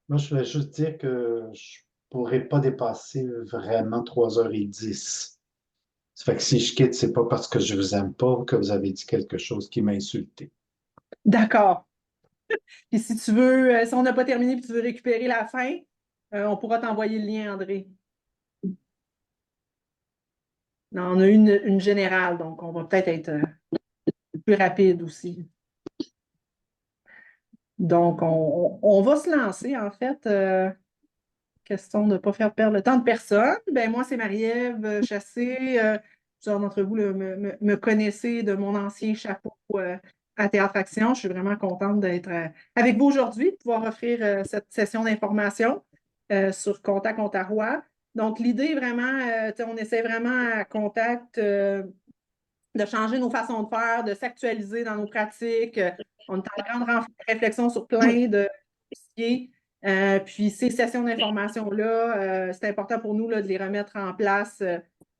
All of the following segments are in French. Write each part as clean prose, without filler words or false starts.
Moi, je voulais juste dire que je pourrais pas dépasser vraiment 3h10. Ça fait que si je quitte, c'est pas parce que je vous aime pas que vous avez dit quelque chose qui m'a insulté. D'accord. Puis si tu veux, si on n'a pas terminé et tu veux récupérer la fin, on pourra t'envoyer le lien, André. Non, on a eu une générale, donc on va peut-être être plus rapide aussi. Donc, on va se lancer, en fait. Question de ne pas faire perdre le temps de personne. Ben, moi, c'est Marie-Ève Chassé. Plusieurs d'entre vous me connaissez de mon ancien chapeau à Théâtre Action. Je suis vraiment contente d'être avec vous aujourd'hui, de pouvoir offrir cette session d'information sur Contact Ontario. Donc, l'idée, vraiment, on essaie vraiment à Contact de changer nos façons de faire, de s'actualiser dans nos pratiques. On est en grande réflexion sur plein de dossiers. Puis ces sessions d'information-là, c'est important pour nous là, de les remettre en place.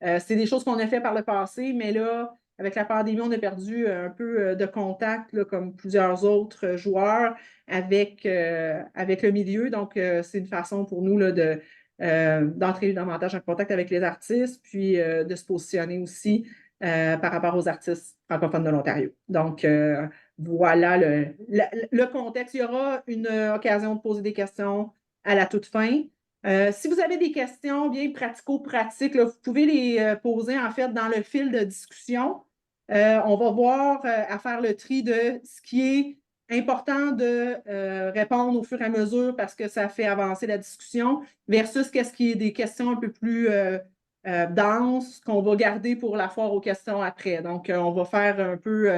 C'est des choses qu'on a fait par le passé, mais là, avec la pandémie, on a perdu un peu de contact, là, comme plusieurs autres joueurs, avec le milieu. Donc, c'est une façon pour nous là, d'entrer davantage en contact avec les artistes, puis de se positionner aussi par rapport aux artistes francophones de l'Ontario. Donc, voilà le contexte. Il y aura une occasion de poser des questions à la toute fin. Si vous avez des questions bien pratico-pratiques, là, vous pouvez les poser en fait dans le fil de discussion. On va voir à faire le tri de ce qui est important de répondre au fur et à mesure parce que ça fait avancer la discussion versus qu'est-ce qui est des questions un peu plus denses qu'on va garder pour la foire aux questions après. Donc, on va faire un peu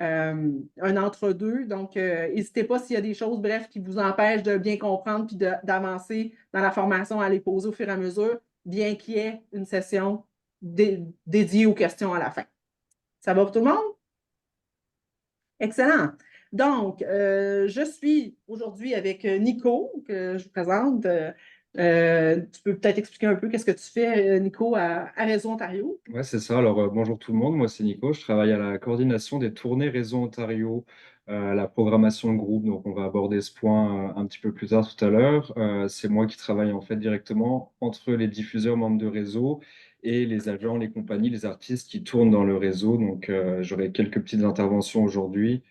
un entre-deux. Donc, n'hésitez pas s'il y a des choses, bref, qui vous empêchent de bien comprendre puis d'avancer dans la formation à les poser au fur et à mesure, bien qu'il y ait une session dédiée aux questions à la fin. Ça va pour tout le monde? Excellent. Donc, je suis aujourd'hui avec Nico, que je vous présente. Tu peux peut-être expliquer un peu qu'est-ce que tu fais, Nico, à Réseau Ontario? Ouais, c'est ça. Alors, bonjour tout le monde. Moi, c'est Nico. Je travaille à la coordination des tournées Réseau Ontario, à la programmation de groupe. Donc, on va aborder ce point un petit peu plus tard tout à l'heure. C'est moi qui travaille en fait directement entre les diffuseurs membres de réseau et les agents, les compagnies, les artistes qui tournent dans le réseau. Donc, j'aurai quelques petites interventions aujourd'hui.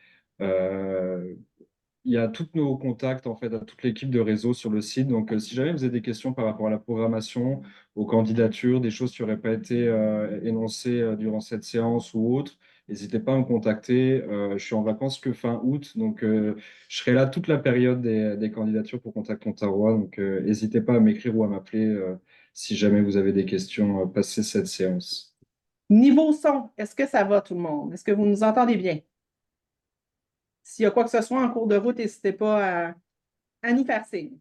Euh, Il y a tous nos contacts, en fait, à toute l'équipe de réseau sur le site. Donc, si jamais vous avez des questions par rapport à la programmation, aux candidatures, des choses qui n'auraient pas été énoncées durant cette séance ou autre, n'hésitez pas à me contacter. Je suis en vacances que fin août, donc je serai là toute la période des candidatures pour Contact Ontario. Donc, n'hésitez pas à m'écrire ou à m'appeler si jamais vous avez des questions passées cette séance. Niveau son, est-ce que ça va tout le monde? Est-ce que vous nous entendez bien? S'il y a quoi que ce soit en cours de route, n'hésitez pas à nous faire signe.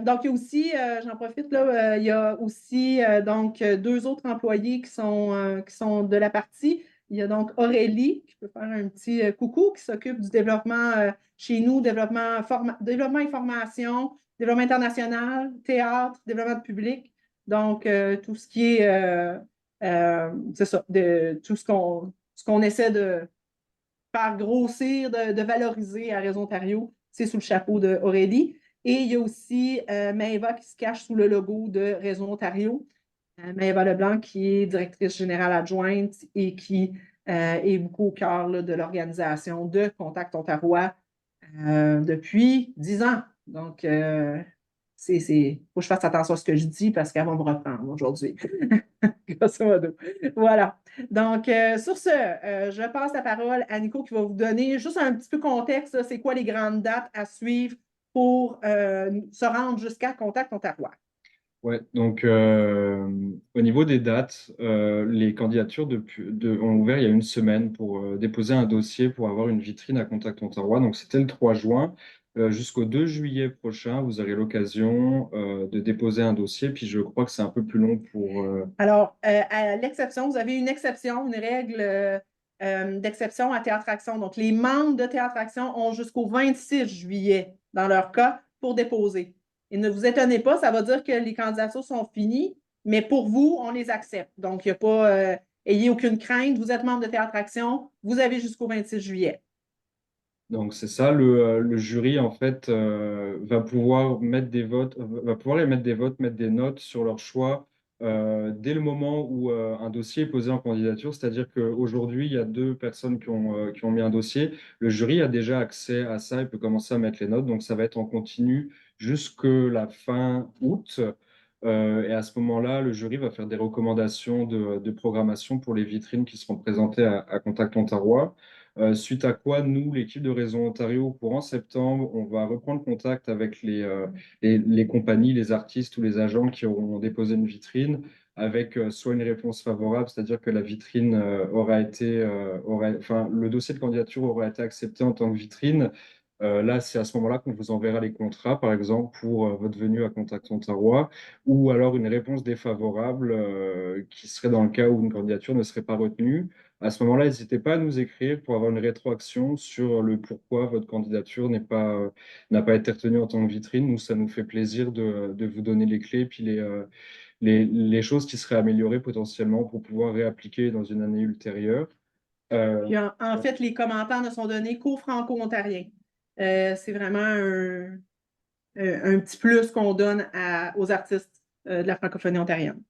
Donc, il y a aussi, j'en profite, là, il y a aussi donc deux autres employés qui sont de la partie. Il y a donc Aurélie, qui peut faire un petit coucou, qui s'occupe du développement chez nous, développement information, développement international, théâtre, développement public. Donc, tout ce qui est, c'est ça, tout ce qu'on essaie de faire grossir, de valoriser à Réseau Ontario, c'est sous le chapeau d'Aurélie. Et il y a aussi Maëva qui se cache sous le logo de Réseau Ontario. Maëva Leblanc, qui est directrice générale adjointe et qui est beaucoup au cœur là, de l'organisation de Contact Ontario depuis 10 ans. Donc, faut que je fasse attention à ce que je dis parce qu'elle va me reprendre aujourd'hui. Grosso modo. Voilà. Donc, sur ce, je passe la parole à Nico qui va vous donner juste un petit peu contexte. Là, c'est quoi les grandes dates à suivre pour se rendre jusqu'à Contact Ontario? Ouais, donc au niveau des dates, les candidatures ont ouvert il y a une semaine pour déposer un dossier pour avoir une vitrine à Contact Ontario. Donc c'était le 3 juin. Jusqu'au 2 juillet prochain, vous aurez l'occasion de déposer un dossier. Puis je crois que c'est un peu plus long pour... Alors, à l'exception, vous avez une exception, une règle d'exception à Théâtre Action. Donc, les membres de Théâtre Action ont jusqu'au 26 juillet, dans leur cas, pour déposer. Et ne vous étonnez pas, ça va dire que les candidatures sont finies, mais pour vous, on les accepte. Donc, il n'y a pas, ayez aucune crainte, vous êtes membre de Théâtre Action, vous avez jusqu'au 26 juillet. Donc c'est ça, le jury en fait va pouvoir mettre des votes, va pouvoir émettre des votes, mettre des notes sur leur choix dès le moment où un dossier est posé en candidature. C'est-à-dire qu'aujourd'hui, il y a deux personnes qui ont mis un dossier. Le jury a déjà accès à ça et peut commencer à mettre les notes. Donc ça va être en continu jusque la fin août. Et à ce moment-là, le jury va faire des recommandations de programmation pour les vitrines qui seront présentées à Contact Ontario. Suite à quoi, nous, l'équipe de Réseau Ontario, courant septembre, on va reprendre contact avec les compagnies, les artistes ou les agents qui auront déposé une vitrine avec soit une réponse favorable, c'est-à-dire que la vitrine enfin, le dossier de candidature aura été accepté en tant que vitrine. Là, c'est à ce moment-là qu'on vous enverra les contrats, par exemple, pour votre venue à Contact Ontario, ou alors une réponse défavorable qui serait dans le cas où une candidature ne serait pas retenue. À ce moment-là, n'hésitez pas à nous écrire pour avoir une rétroaction sur le pourquoi votre candidature n'a pas été retenue en tant que vitrine. Nous, ça nous fait plaisir de vous donner les clés puis les choses qui seraient améliorées potentiellement pour pouvoir réappliquer dans une année ultérieure. Puis en fait, les commentaires ne sont donnés qu'aux Franco-Ontariens. C'est vraiment un petit plus qu'on donne aux artistes de la francophonie ontarienne.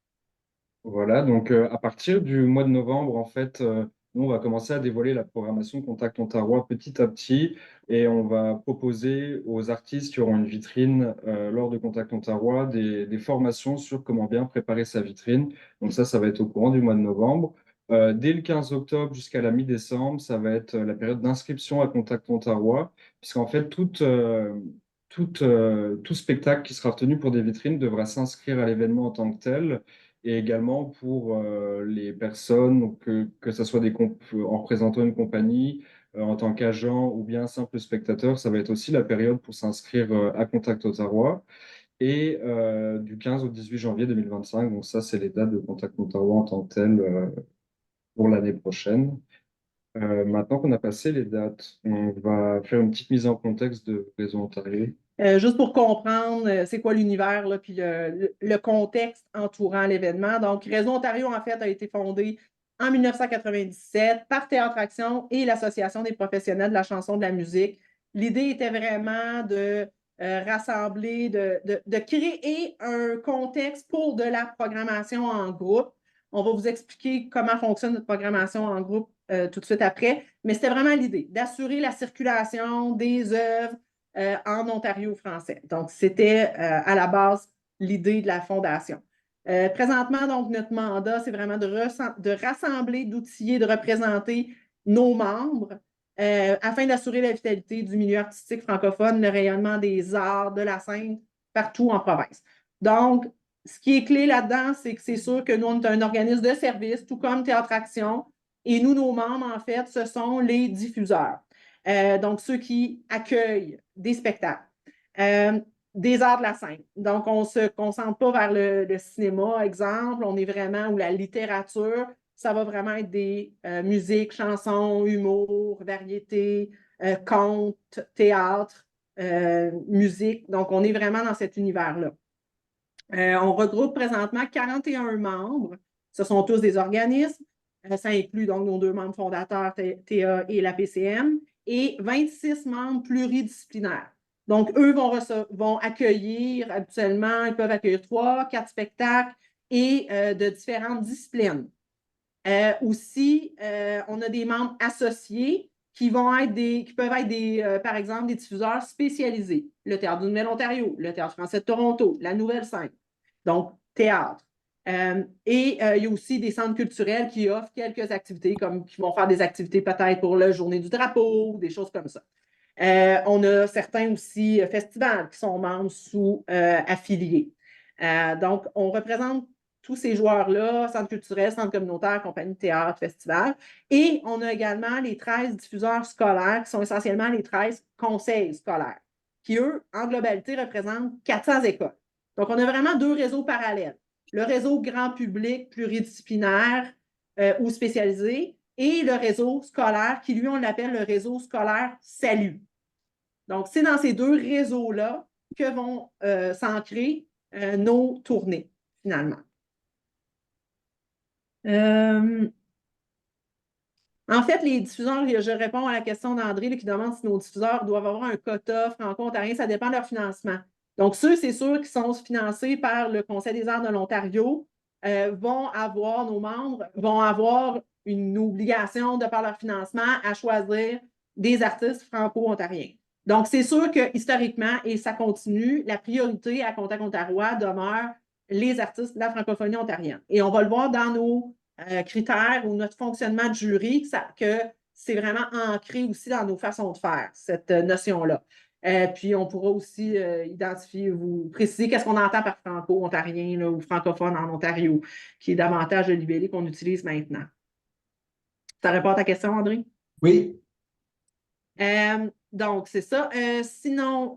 Voilà, donc à partir du mois de novembre, en fait, nous, on va commencer à dévoiler la programmation Contact Ontario petit à petit et on va proposer aux artistes qui auront une vitrine lors de Contact Ontario des formations sur comment bien préparer sa vitrine. Donc ça va être au courant du mois de novembre. Dès le 15 octobre jusqu'à la mi-décembre, ça va être la période d'inscription à Contact Ontario, puisqu'en fait, tout spectacle qui sera retenu pour des vitrines devra s'inscrire à l'événement en tant que tel et également pour les personnes, donc, que ce soit en représentant une compagnie, en tant qu'agent ou bien simple spectateur, ça va être aussi la période pour s'inscrire à Contact Ottawa. Et du 15 au 18 janvier 2025, donc ça, c'est les dates de Contact Ottawa en tant que telles pour l'année prochaine. Maintenant qu'on a passé les dates, on va faire une petite mise en contexte de Réseau Ontario. Juste pour comprendre c'est quoi l'univers, là, puis le contexte entourant l'événement. Donc, Réseau Ontario, en fait, a été fondé en 1997 par Théâtre Action et l'Association des professionnels de la chanson de la musique. L'idée était vraiment de rassembler, de créer un contexte pour de la programmation en groupe. On va vous expliquer comment fonctionne notre programmation en groupe tout de suite après, mais c'était vraiment l'idée d'assurer la circulation des œuvres en Ontario français. Donc, c'était à la base l'idée de la fondation. Présentement, donc, notre mandat, c'est vraiment de rassembler, d'outiller, de représenter nos membres afin d'assurer la vitalité du milieu artistique francophone, le rayonnement des arts, de la scène, partout en province. Donc, ce qui est clé là-dedans, c'est que c'est sûr que nous, on est un organisme de service, tout comme Théâtre Action, et nous, nos membres, en fait, ce sont les diffuseurs. Donc, ceux qui accueillent des spectacles, des arts de la scène. Donc, on ne se concentre pas vers le cinéma, exemple, on est vraiment, ou la littérature, ça va vraiment être des musiques, chansons, humour, variété, contes, théâtre, musique. Donc, on est vraiment dans cet univers-là. On regroupe présentement 41 membres. Ce sont tous des organismes. Ça inclut donc nos deux membres fondateurs, TA et la PCM, et 26 membres pluridisciplinaires. Donc, eux vont accueillir habituellement, ils peuvent accueillir 3, 4 spectacles et de différentes disciplines. Aussi, on a des membres associés qui peuvent être par exemple, des diffuseurs spécialisés. Le Théâtre du Nouvel-Ontario, le Théâtre français de Toronto, la Nouvelle Scène. Donc, théâtre. Il y a aussi des centres culturels qui offrent quelques activités, comme qui vont faire des activités peut-être pour la journée du drapeau, des choses comme ça. On a certains aussi festivals qui sont membres sous affiliés. Donc, on représente tous ces joueurs-là, centres culturels, centres communautaires, compagnies de théâtre, festivals. Et on a également les 13 diffuseurs scolaires qui sont essentiellement les 13 conseils scolaires, qui, eux, en globalité, représentent 400 écoles. Donc, on a vraiment deux réseaux parallèles. Le réseau grand public pluridisciplinaire ou spécialisé et le réseau scolaire qui, lui, on l'appelle le réseau scolaire Salut. Donc, c'est dans ces deux réseaux-là que vont s'ancrer nos tournées, finalement. En fait, les diffuseurs, je réponds à la question d'André là, qui demande si nos diffuseurs doivent avoir un quota franco-ontarien. Ça dépend de leur financement. Donc, ceux, c'est sûr, qui sont financés par le Conseil des arts de l'Ontario vont avoir, nos membres vont avoir une obligation de par leur financement à choisir des artistes franco-ontariens. Donc, c'est sûr que historiquement, et ça continue, la priorité à Contact Ontario demeure les artistes de la francophonie ontarienne. Et on va le voir dans nos critères ou notre fonctionnement de jury, que c'est vraiment ancré aussi dans nos façons de faire, cette notion-là. Puis, on pourra aussi identifier, vous préciser qu'est-ce qu'on entend par franco-ontarien là, ou francophone en Ontario, qui est davantage le libellé qu'on utilise maintenant. Ça répond à ta question, André? Oui. Donc, c'est ça. Sinon,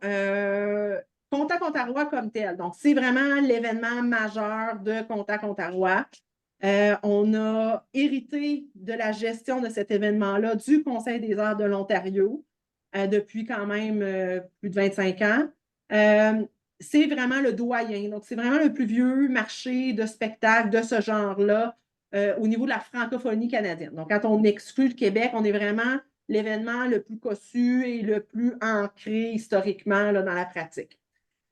Contact Ontario comme tel. Donc, c'est vraiment l'événement majeur de Contact Ontario. On a hérité de la gestion de cet événement-là du Conseil des arts de l'Ontario depuis quand même plus de 25 ans. C'est vraiment le doyen. Donc, c'est vraiment le plus vieux marché de spectacles de ce genre-là au niveau de la francophonie canadienne. Donc, quand on exclut le Québec, on est vraiment l'événement le plus cossu et le plus ancré historiquement là, dans la pratique.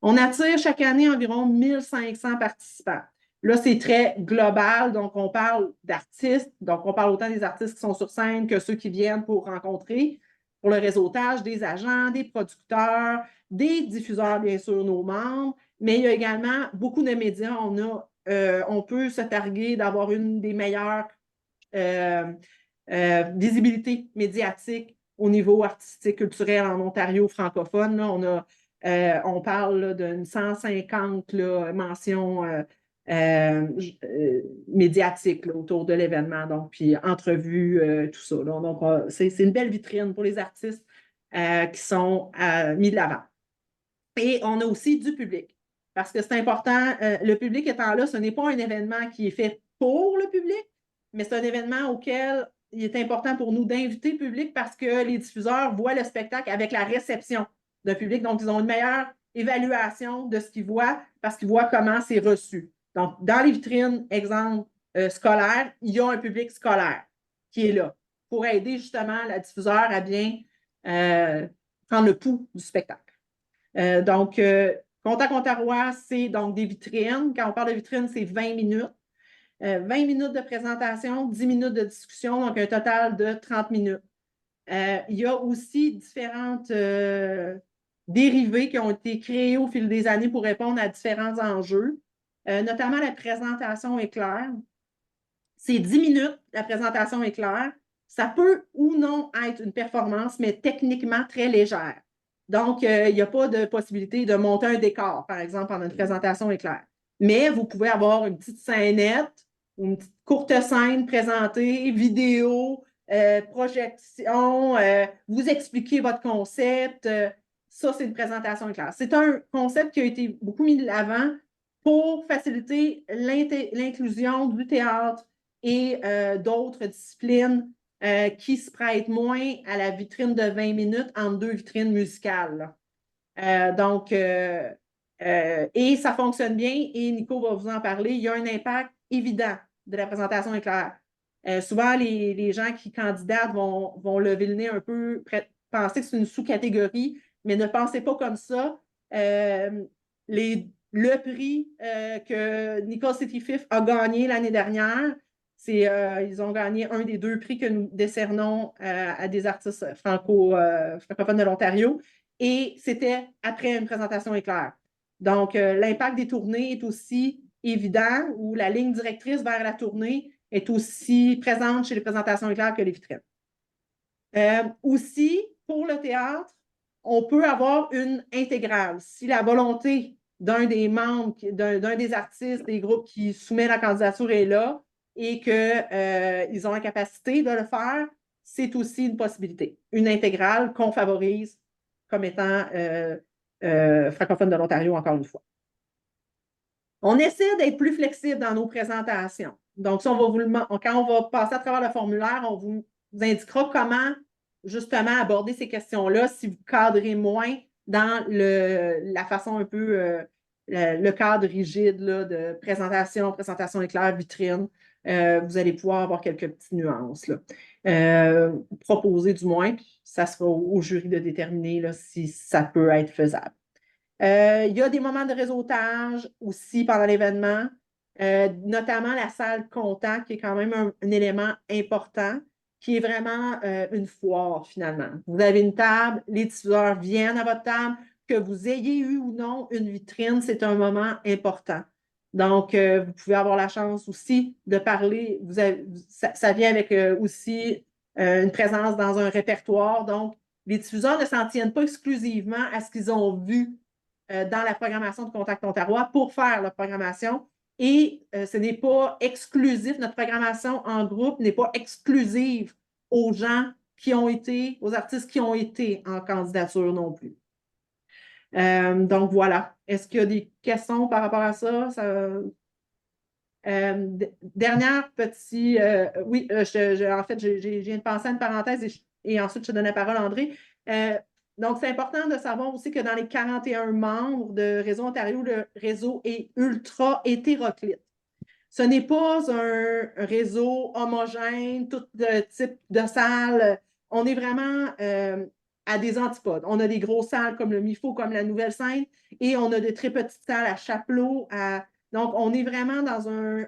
On attire chaque année environ 1500 participants. Là, c'est très global, donc on parle d'artistes, donc on parle autant des artistes qui sont sur scène que ceux qui viennent pour rencontrer, pour le réseautage, des agents, des producteurs, des diffuseurs, bien sûr, nos membres, mais il y a également beaucoup de médias. On peut se targuer d'avoir une des meilleures visibilités médiatiques au niveau artistique, culturel en Ontario francophone. Là, on parle d'une 150 là, mentions médiatiques là, autour de l'événement, donc puis entrevues, tout ça. Là. Donc, c'est une belle vitrine pour les artistes qui sont mis de l'avant. Et on a aussi du public, parce que c'est important, le public étant là, ce n'est pas un événement qui est fait pour le public, mais c'est un événement auquel il est important pour nous d'inviter le public parce que les diffuseurs voient le spectacle avec la réception d'un public, donc ils ont une meilleure évaluation de ce qu'ils voient parce qu'ils voient comment c'est reçu. Donc, dans les vitrines, exemple scolaire, il y a un public scolaire qui est là pour aider justement la diffuseur à bien prendre le pouls du spectacle. Donc, Contact Ontario, c'est donc des vitrines. Quand on parle de vitrines, c'est 20 minutes. 20 minutes de présentation, 10 minutes de discussion, donc un total de 30 minutes. Il y a aussi différentes dérivés qui ont été créés au fil des années pour répondre à différents enjeux, notamment la présentation éclair. C'est 10 minutes, la présentation éclair. Ça peut ou non être une performance, mais techniquement très légère. Donc, il n'y a pas de possibilité de monter un décor, par exemple, pendant une présentation éclair. Mais vous pouvez avoir une petite scénette ou une petite courte scène présentée, vidéo, projection, vous expliquer votre concept. Ça, c'est une présentation éclair. C'est un concept qui a été beaucoup mis de l'avant pour faciliter l'inclusion du théâtre et d'autres disciplines qui se prêtent moins à la vitrine de 20 minutes entre deux vitrines musicales. Et ça fonctionne bien et Nico va vous en parler. Il y a un impact évident de la présentation éclair. Souvent, les gens qui candidatent vont lever le nez un peu, penser que c'est une sous-catégorie, mais ne pensez pas comme ça. Le prix que Nicole City Fifth a gagné l'année dernière, ils ont gagné un des 2 prix que nous décernons à des artistes francophones de l'Ontario. Et c'était après une présentation éclair. Donc, l'impact des tournées est aussi évident, ou la ligne directrice vers la tournée est aussi présente chez les présentations éclair que les vitrines. Aussi, pour le théâtre, on peut avoir une intégrale. Si la volonté d'un des membres, d'un des artistes, des groupes qui soumet la candidature est là et qu'ils ont la capacité de le faire, c'est aussi une possibilité. Une intégrale qu'on favorise comme étant francophone de l'Ontario, encore une fois. On essaie d'être plus flexible dans nos présentations. Donc, ça, quand on va passer à travers le formulaire, on vous indiquera comment justement aborder ces questions-là si vous cadrez moins dans la façon un peu, le cadre rigide là, de présentation éclair, vitrine. vous allez pouvoir avoir quelques petites nuances, là. Proposer du moins, puis ça sera au jury de déterminer là, si ça peut être faisable. Il y a des moments de réseautage aussi pendant l'événement, notamment la salle contact, qui est quand même un élément important, qui est vraiment une foire finalement. Vous avez une table, les diffuseurs viennent à votre table, que vous ayez eu ou non une vitrine, c'est un moment important. Donc, vous pouvez avoir la chance aussi de parler. Ça vient avec aussi une présence dans un répertoire. Donc, les diffuseurs ne s'en tiennent pas exclusivement à ce qu'ils ont vu dans la programmation de Contact Ontario pour faire leur programmation. Et ce n'est pas exclusif, notre programmation en groupe n'est pas exclusive aux gens qui ont été, aux artistes qui ont été en candidature non plus. Donc voilà. Est-ce qu'il y a des questions par rapport à ça? Dernière petite. Oui, en fait, je viens de penser à une parenthèse et ensuite je te donne la parole, André. Donc, c'est important de savoir aussi que dans les 41 membres de Réseau Ontario, le réseau est ultra hétéroclite. Ce n'est pas un réseau homogène, tout type de salles. On est vraiment à des antipodes. On a des grosses salles comme le MIFO, comme la Nouvelle-Scène, et on a de très petites salles à Chapelot. Donc, on est vraiment dans un...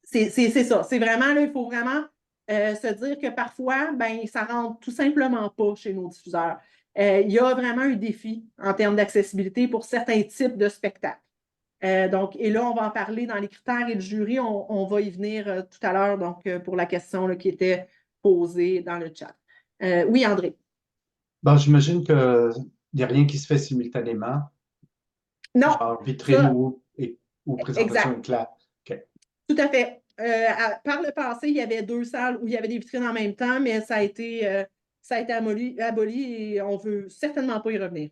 c'est ça. C'est vraiment, là, il faut vraiment se dire que parfois, ben, ça rentre tout simplement pas chez nos diffuseurs. Il y a vraiment un défi en termes d'accessibilité pour certains types de spectacles. Donc, et là, on va en parler dans les critères et le jury. On va y venir tout à l'heure, donc, pour la question là, qui était posée dans le chat. Oui, André. Bon, j'imagine qu'il n'y a rien qui se fait simultanément, Non, genre vitrine ça, ou présentation exact. éclat. OK. Tout à fait. Par le passé, il y avait 2 salles où il y avait des vitrines en même temps, mais ça a été aboli et on ne veut certainement pas y revenir.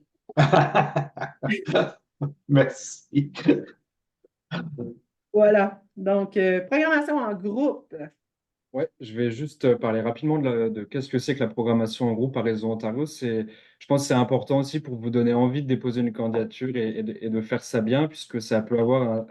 Merci. Voilà. Donc, programmation en groupe. Ouais, je vais juste parler rapidement de qu'est-ce que c'est que la programmation en groupe à Réseau Ontario. Je pense que c'est important aussi pour vous donner envie de déposer une candidature et de faire ça bien, puisque ça peut avoir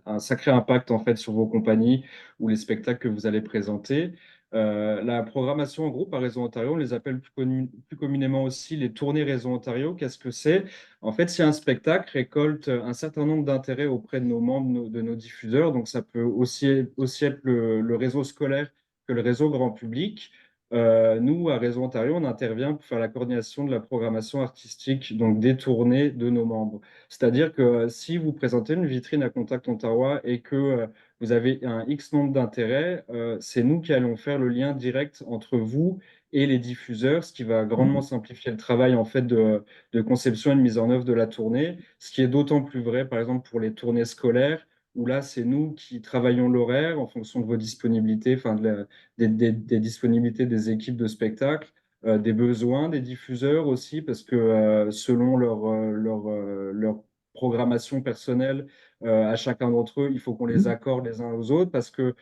un sacré impact en fait sur vos compagnies ou les spectacles que vous allez présenter. La programmation en groupe à Réseau Ontario, on les appelle plus communément aussi les tournées Réseau Ontario. Qu'est-ce que c'est? En fait, si un spectacle récolte un certain nombre d'intérêts auprès de nos membres, de nos diffuseurs, donc ça peut aussi être le réseau scolaire que le réseau grand public. Nous, à Réseau Ontario, on intervient pour faire la coordination de la programmation artistique, donc des tournées de nos membres. C'est-à-dire que si vous présentez une vitrine à Contact Ontario et que vous avez un X nombre d'intérêts, c'est nous qui allons faire le lien direct entre vous et les diffuseurs, ce qui va grandement simplifier le travail en fait de conception et de mise en œuvre de la tournée, ce qui est d'autant plus vrai, par exemple, pour les tournées scolaires où là, c'est nous qui travaillons l'horaire en fonction de vos disponibilités, enfin des disponibilités des équipes de spectacle, des besoins des diffuseurs aussi, parce que selon leur programmation personnelle, à chacun d'entre eux, il faut qu'on les accorde les uns aux autres, parce que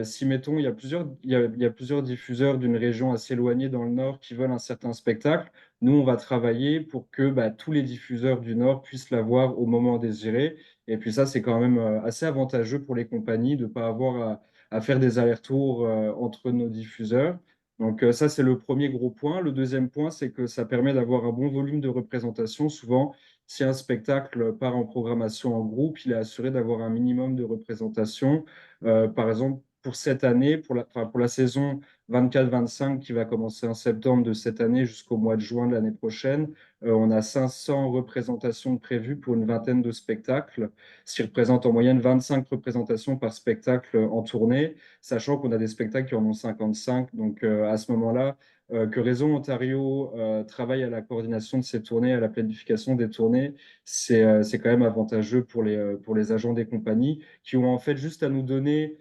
si, mettons, il y a plusieurs diffuseurs d'une région assez éloignée dans le Nord qui veulent un certain spectacle, nous, on va travailler pour que bah, tous les diffuseurs du Nord puissent l'avoir au moment désiré. Et puis ça, c'est quand même assez avantageux pour les compagnies de ne pas avoir à faire des allers-retours entre nos diffuseurs. Donc ça, c'est le premier gros point. Le deuxième point, c'est que ça permet d'avoir un bon volume de représentation. Souvent, si un spectacle part en programmation en groupe, il est assuré d'avoir un minimum de représentation. Par exemple, pour cette année, enfin, pour la saison 24-25 qui va commencer en septembre de cette année jusqu'au mois de juin de l'année prochaine, on a 500 représentations prévues pour une vingtaine de spectacles, ce qui représente en moyenne 25 représentations par spectacle en tournée, sachant qu'on a des spectacles qui en ont 55. Donc à ce moment-là, que Réseau Ontario travaille à la coordination de ces tournées, à la planification des tournées, c'est quand même avantageux pour les agents des compagnies qui ont en fait juste à nous donner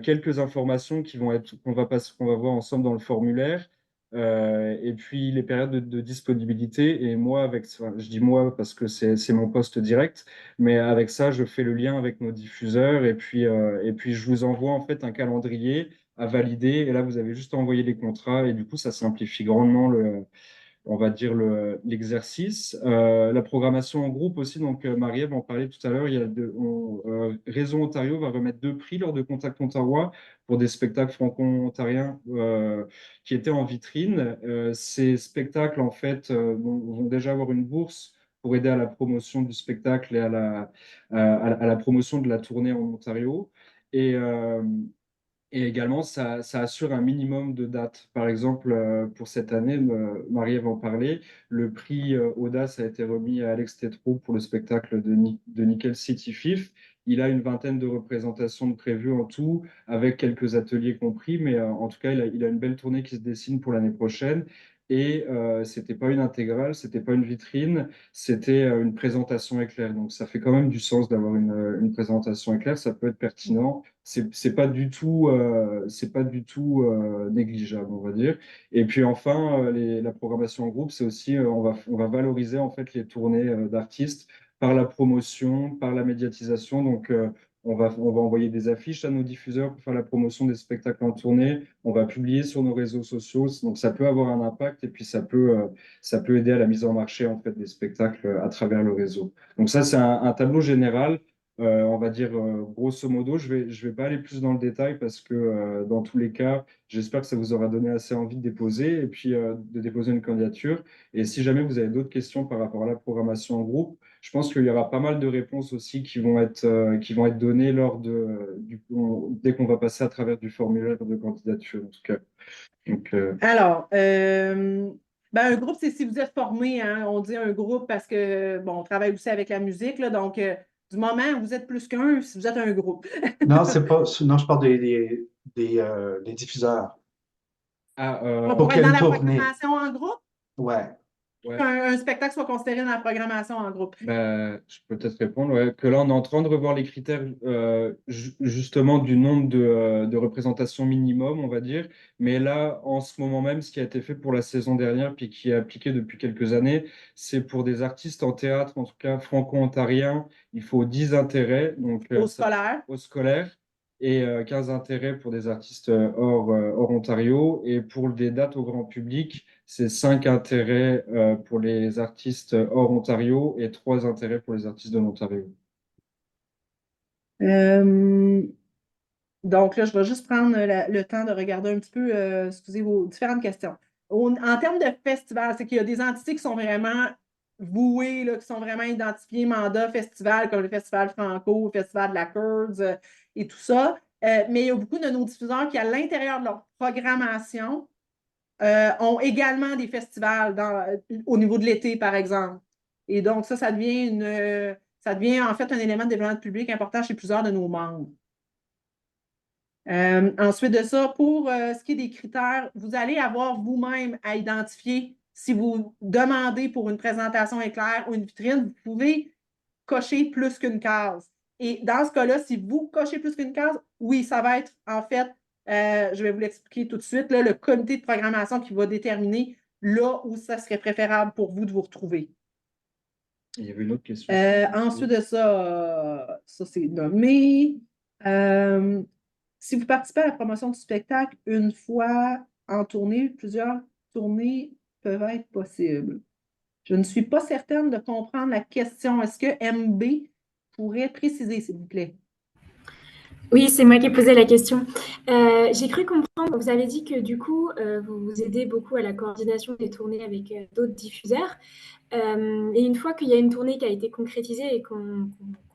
quelques informations qu'on va voir ensemble dans le formulaire. Et puis les périodes de disponibilité. Et moi, enfin, je dis moi parce que c'est mon poste direct, mais avec ça, je fais le lien avec nos diffuseurs et puis je vous envoie en fait un calendrier à valider. Et là, vous avez juste à envoyer les contrats et du coup, ça simplifie grandement on va dire, l'exercice. La programmation en groupe aussi, donc Marie-Ève en parlait tout à l'heure, Réseau Ontario va remettre 2 prix lors de Contact Ontario pour des spectacles franco-ontariens qui étaient en vitrine. Ces spectacles, en fait, vont déjà avoir une bourse pour aider à la promotion du spectacle et à la promotion de la tournée en Ontario. Et, euh, et également, ça assure un minimum de dates. Par exemple, pour cette année, Marie-Ève en parlait, le prix Audace a été remis à Alex Tétrault pour le spectacle de Nickel City Fifth. Il a une vingtaine de représentations de prévues en tout, avec quelques ateliers compris, mais en tout cas, il a une belle tournée qui se dessine pour l'année prochaine. Et c'était pas une intégrale, c'était pas une vitrine, c'était une présentation éclair. Donc ça fait quand même du sens d'avoir une présentation éclair, ça peut être pertinent. C'est pas du tout négligeable, on va dire. Et puis enfin, la programmation en groupe, c'est aussi, on va valoriser en fait les tournées d'artistes par la promotion, par la médiatisation. Donc, on va envoyer des affiches à nos diffuseurs pour faire la promotion des spectacles en tournée. On va publier sur nos réseaux sociaux. Donc, ça peut avoir un impact et puis ça peut aider à la mise en marché en fait des spectacles à travers le réseau. Donc ça, c'est un tableau général. On va dire grosso modo, je vais pas aller plus dans le détail parce que dans tous les cas, j'espère que ça vous aura donné assez envie de déposer et puis de déposer une candidature. Et si jamais vous avez d'autres questions par rapport à la programmation en groupe, je pense qu'il y aura pas mal de réponses aussi qui vont être données dès qu'on va passer à travers du formulaire de candidature, en tout cas. Donc, Alors, ben, un groupe, c'est si vous êtes formé, hein, on dit un groupe parce que, bon, on travaille aussi avec la musique, là, donc du moment où vous êtes plus qu'un, si vous êtes un groupe. Non, c'est pas. Non, je parle des diffuseurs. ah, Pour Pour qu'il être y ait dans une la tournée. programmation en groupe, Ouais. ouais. qu'un spectacle soit considéré dans la programmation en groupe. Ben, je peux peut-être répondre, ouais, que là, on est en train de revoir les critères justement du nombre de représentations minimum, on va dire. Mais là, en ce moment même, ce qui a été fait pour la saison dernière, puis qui est appliqué depuis quelques années, c'est pour des artistes en théâtre, en tout cas franco-ontariens, il faut 10 intérêts, donc Au scolaire. au scolaire, et 15 intérêts pour des artistes hors Ontario. Et pour des dates au grand public, c'est 5 intérêts pour les artistes hors Ontario et 3 intérêts pour les artistes de l'Ontario. Euh, donc là, je vais juste prendre le temps de regarder un petit peu, excusez vos différentes questions. En termes de festival, c'est qu'il y a des entités qui sont vraiment vouées, là, qui sont vraiment identifiées, mandat festival, comme le Festival Franco, le Festival de la Curds et tout ça. Mais il y a beaucoup de nos diffuseurs qui, à l'intérieur de leur programmation, ont également des festivals au niveau de l'été, par exemple. Et donc, ça devient en fait un élément de développement public important chez plusieurs de nos membres. Ensuite de ça, pour ce qui est des critères, vous allez avoir vous-même à identifier si vous demandez pour une présentation éclair ou une vitrine, vous pouvez cocher plus qu'une case. Et dans ce cas-là, si vous cochez plus qu'une case, oui, ça va être en fait, je vais vous l'expliquer tout de suite, là, le comité de programmation qui va déterminer là où ça serait préférable pour vous de vous retrouver. Il y avait une autre question. Ensuite de ça, ça c'est nommé. Euh, si vous participez à la promotion du spectacle une fois en tournée, plusieurs tournées peuvent être possibles. Je ne suis pas certaine de comprendre la question. Est-ce que MB pourrait préciser, s'il vous plaît? Oui, c'est moi qui ai posé la question. J'ai cru comprendre, vous avez dit que du coup, vous vous aidez beaucoup à la coordination des tournées avec d'autres diffuseurs. Et une fois qu'il y a une tournée qui a été concrétisée et qu'on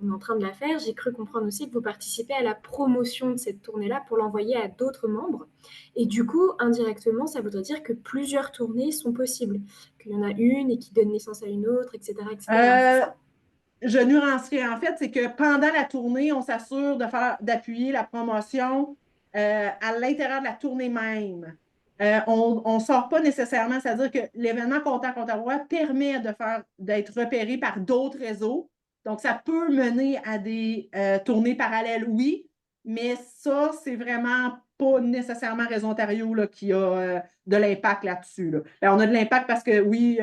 est en train de la faire, j'ai cru comprendre aussi que vous participez à la promotion de cette tournée-là pour l'envoyer à d'autres membres. Et du coup, indirectement, ça voudrait dire que plusieurs tournées sont possibles, qu'il y en a une et qui donne naissance à une autre, etc., etc. C'est ça? Je nuancerai. En fait, c'est que pendant la tournée, on s'assure d'appuyer la promotion à l'intérieur de la tournée même. On ne sort pas nécessairement, c'est-à-dire que l'événement Contact Ontario permet d'être repéré par d'autres réseaux. Donc, ça peut mener à des tournées parallèles, oui, mais ça, c'est vraiment pas nécessairement Réseau Ontario là, qui a de l'impact là-dessus. Là. Ben, on a de l'impact parce que, oui,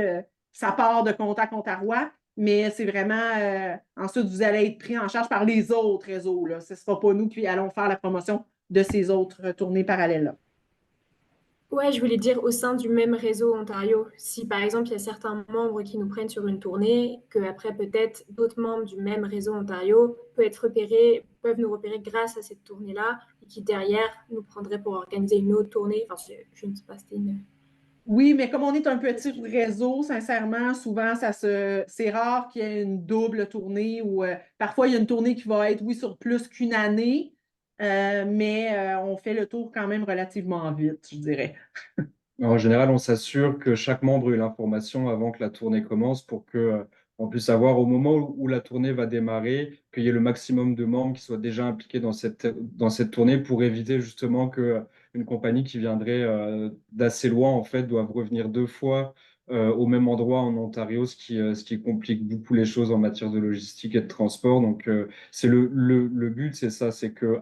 ça part de Contact Ontario, mais c'est vraiment, ensuite, vous allez être pris en charge par les autres réseaux. Là. Ce ne sera pas nous qui allons faire la promotion de ces autres tournées parallèles-là. Ouais, je voulais dire au sein du même réseau Ontario. Si par exemple il y a certains membres qui nous prennent sur une tournée, que après peut-être d'autres membres du même réseau Ontario peuvent nous repérer grâce à cette tournée-là, et qui derrière nous prendraient pour organiser une autre tournée. Enfin, je ne sais pas, c'était une Oui, mais comme on est un petit question. réseau, sincèrement, souvent, c'est rare qu'il y ait une double tournée ou parfois il y a une tournée qui va être, oui, sur plus qu'une année, mais on fait le tour quand même relativement vite, je dirais. En général, on s'assure que chaque membre ait l'information avant que la tournée commence pour que, on puisse savoir au moment où la tournée va démarrer, qu'il y ait le maximum de membres qui soient déjà impliqués dans cette tournée pour éviter justement que une compagnie qui viendrait d'assez loin, en fait, doive revenir 2 fois au même endroit en Ontario, ce qui complique beaucoup les choses en matière de logistique et de transport. Donc, c'est le but, c'est ça, c'est que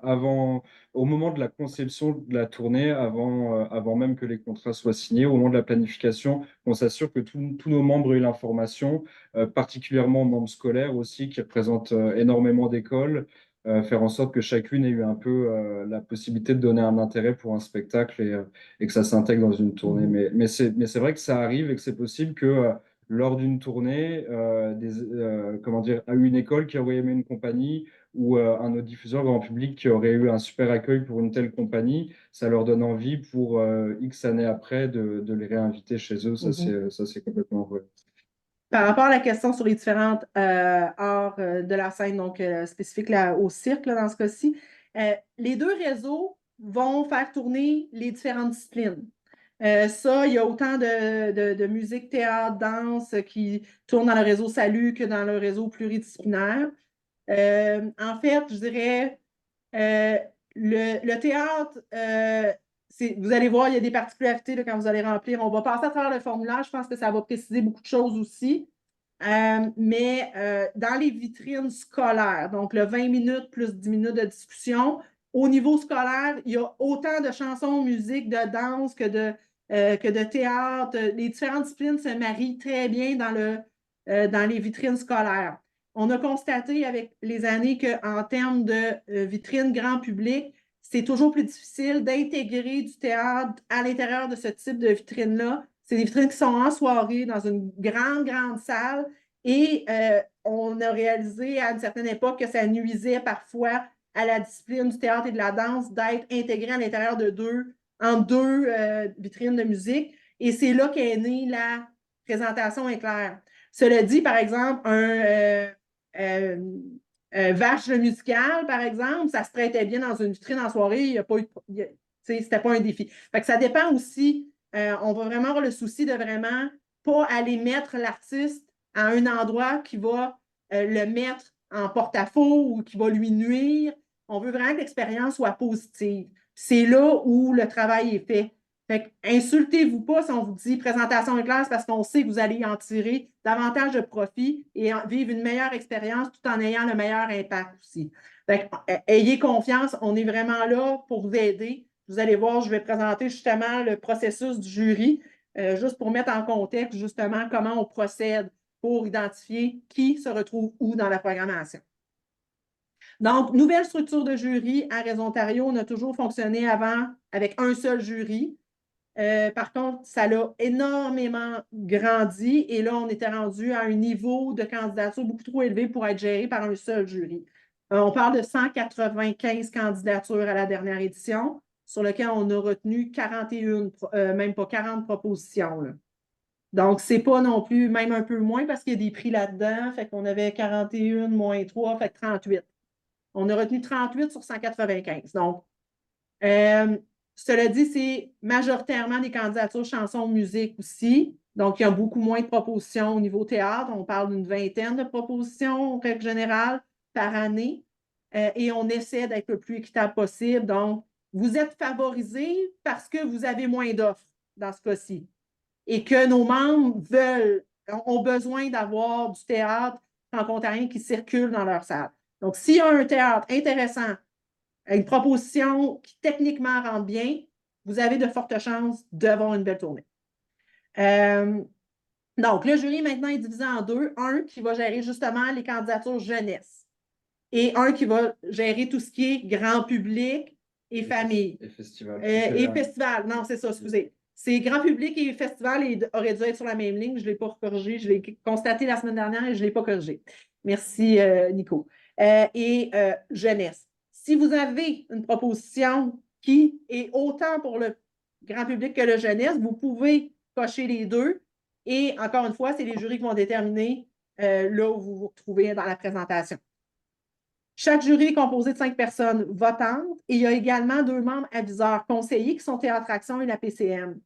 au moment de la conception de la tournée, avant même que les contrats soient signés, au moment de la planification, on s'assure que tous nos membres aient l'information, particulièrement membres scolaires aussi, qui représentent énormément d'écoles, faire en sorte que chacune ait eu un peu la possibilité de donner un intérêt pour un spectacle et que ça s'intègre dans une tournée. Mhm. Mais c'est vrai que ça arrive et que c'est possible que lors d'une tournée, comment dire, à une école qui aurait aimé une compagnie ou un autre diffuseur grand public qui aurait eu un super accueil pour une telle compagnie, ça leur donne envie pour X années après de les réinviter chez eux. Mhm. Ça, c'est complètement vrai. Par rapport à la question sur les différentes arts de la scène, donc spécifique là, au cirque là, dans ce cas-ci, les deux réseaux vont faire tourner les différentes disciplines. Ça, il y a autant de musique, théâtre, danse qui tournent dans le réseau Salut que dans le réseau pluridisciplinaire. En fait, je dirais, euh, le théâtre, vous allez voir, il y a des particularités là, quand vous allez remplir. On va passer à travers le formulaire. Je pense que ça va préciser beaucoup de choses aussi. Mais dans les vitrines scolaires, donc le 20 minutes plus 10 minutes de discussion, au niveau scolaire, il y a autant de chansons, musique, de danse que de théâtre. Les différentes disciplines se marient très bien dans les vitrines scolaires. On a constaté avec les années qu'en termes de vitrines grand public, c'est toujours plus difficile d'intégrer du théâtre à l'intérieur de ce type de vitrine-là. C'est des vitrines qui sont en soirée dans une grande, grande salle et on a réalisé à une certaine époque que ça nuisait parfois à la discipline du théâtre et de la danse d'être intégré à l'intérieur en deux vitrines de musique. Et c'est là qu'est née la présentation éclair. Cela dit, par exemple, euh, Vache le musical, par exemple, ça se traitait bien dans une vitrine en soirée, il n'y a pas eu, c'était pas un défi. Fait que ça dépend aussi, on va vraiment avoir le souci de vraiment pas aller mettre l'artiste à un endroit qui va le mettre en porte-à-faux ou qui va lui nuire. On veut vraiment que l'expérience soit positive. C'est là où le travail est fait. Fait que insultez-vous pas si on vous dit présentation de classe parce qu'on sait que vous allez en tirer davantage de profit et vivre une meilleure expérience tout en ayant le meilleur impact aussi. Fait que, ayez confiance, on est vraiment là pour vous aider. Vous allez voir, je vais présenter justement le processus du jury, juste pour mettre en contexte justement comment on procède pour identifier qui se retrouve où dans la programmation. Donc, nouvelle structure de jury à Réseau Ontario. On a toujours fonctionné avant avec un seul jury. Par contre, ça a énormément grandi et là, on était rendu à un niveau de candidature beaucoup trop élevé pour être géré par un seul jury. On parle de 195 candidatures à la dernière édition, sur lequel on a retenu 41, même pas 40 propositions. Là. Donc, c'est pas non plus, même un peu moins, parce qu'il y a des prix là-dedans. Fait qu'on avait 41 moins 3, fait 38. On a retenu 38 sur 195. Donc, cela dit, c'est majoritairement des candidatures chansons, musique aussi. Donc, il y a beaucoup moins de propositions au niveau théâtre. On parle d'une vingtaine de propositions, en règle générale, par année. Et on essaie d'être le plus équitable possible. Donc, vous êtes favorisés parce que vous avez moins d'offres dans ce cas-ci. Et que nos membres ont besoin d'avoir du théâtre franco-ontarien qui circule dans leur salle. Donc, s'il y a un théâtre intéressant, une proposition qui techniquement rentre bien, vous avez de fortes chances d'avoir une belle tournée. Donc, le jury maintenant est divisé en deux. Un qui va gérer justement les candidatures jeunesse et un qui va gérer tout ce qui est grand public et famille. Et festival. Et festival, non, c'est ça, excusez. c'est grand public et festival auraient dû être sur la même ligne. Je ne l'ai pas corrigé. Je l'ai constaté la semaine dernière et je ne l'ai pas corrigé. Merci, Nico. Jeunesse. Si vous avez une proposition qui est autant pour le grand public que le jeunesse, vous pouvez cocher les deux. Et encore une fois, c'est les jurys qui vont déterminer là où vous vous retrouvez dans la présentation. Chaque jury est composé de 5 personnes votantes et il y a également 2 membres aviseurs conseillers qui sont Théâtre Action et la PCM.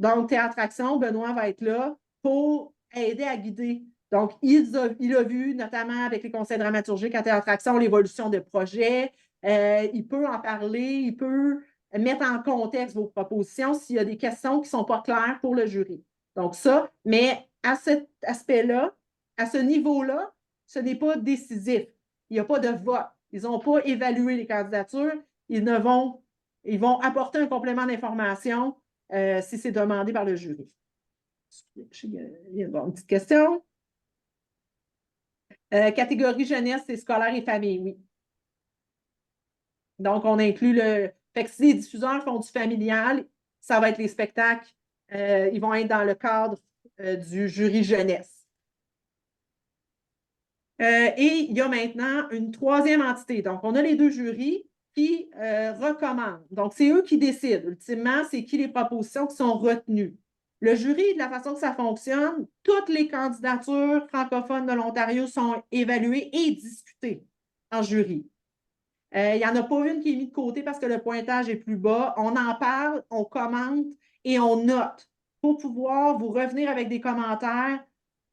Donc, Théâtre Action, Benoît va être là pour aider à guider. Donc, il a vu, notamment avec les conseils dramaturgiques à Théâtre Action, l'évolution de projet. Il peut en parler, il peut mettre en contexte vos propositions s'il y a des questions qui ne sont pas claires pour le jury. Donc, ça, mais à cet aspect-là, à ce niveau-là, ce n'est pas décisif. Il n'y a pas de vote. Ils n'ont pas évalué les candidatures. Ils vont apporter un complément d'information si c'est demandé par le jury. Il y a une petite question. Catégorie jeunesse, c'est scolaire et famille, oui. Donc, on inclut le... Fait que si les diffuseurs font du familial, ça va être les spectacles. Ils vont être dans le cadre du jury jeunesse. Et il y a maintenant une troisième entité. Donc, on a les 2 jurys qui recommandent. Donc, c'est eux qui décident. Ultimement, c'est qui les propositions qui sont retenues. Le jury, de la façon que ça fonctionne, toutes les candidatures francophones de l'Ontario sont évaluées et discutées en jury. Il n'y en a pas une qui est mise de côté parce que le pointage est plus bas. On en parle, on commente et on note pour pouvoir vous revenir avec des commentaires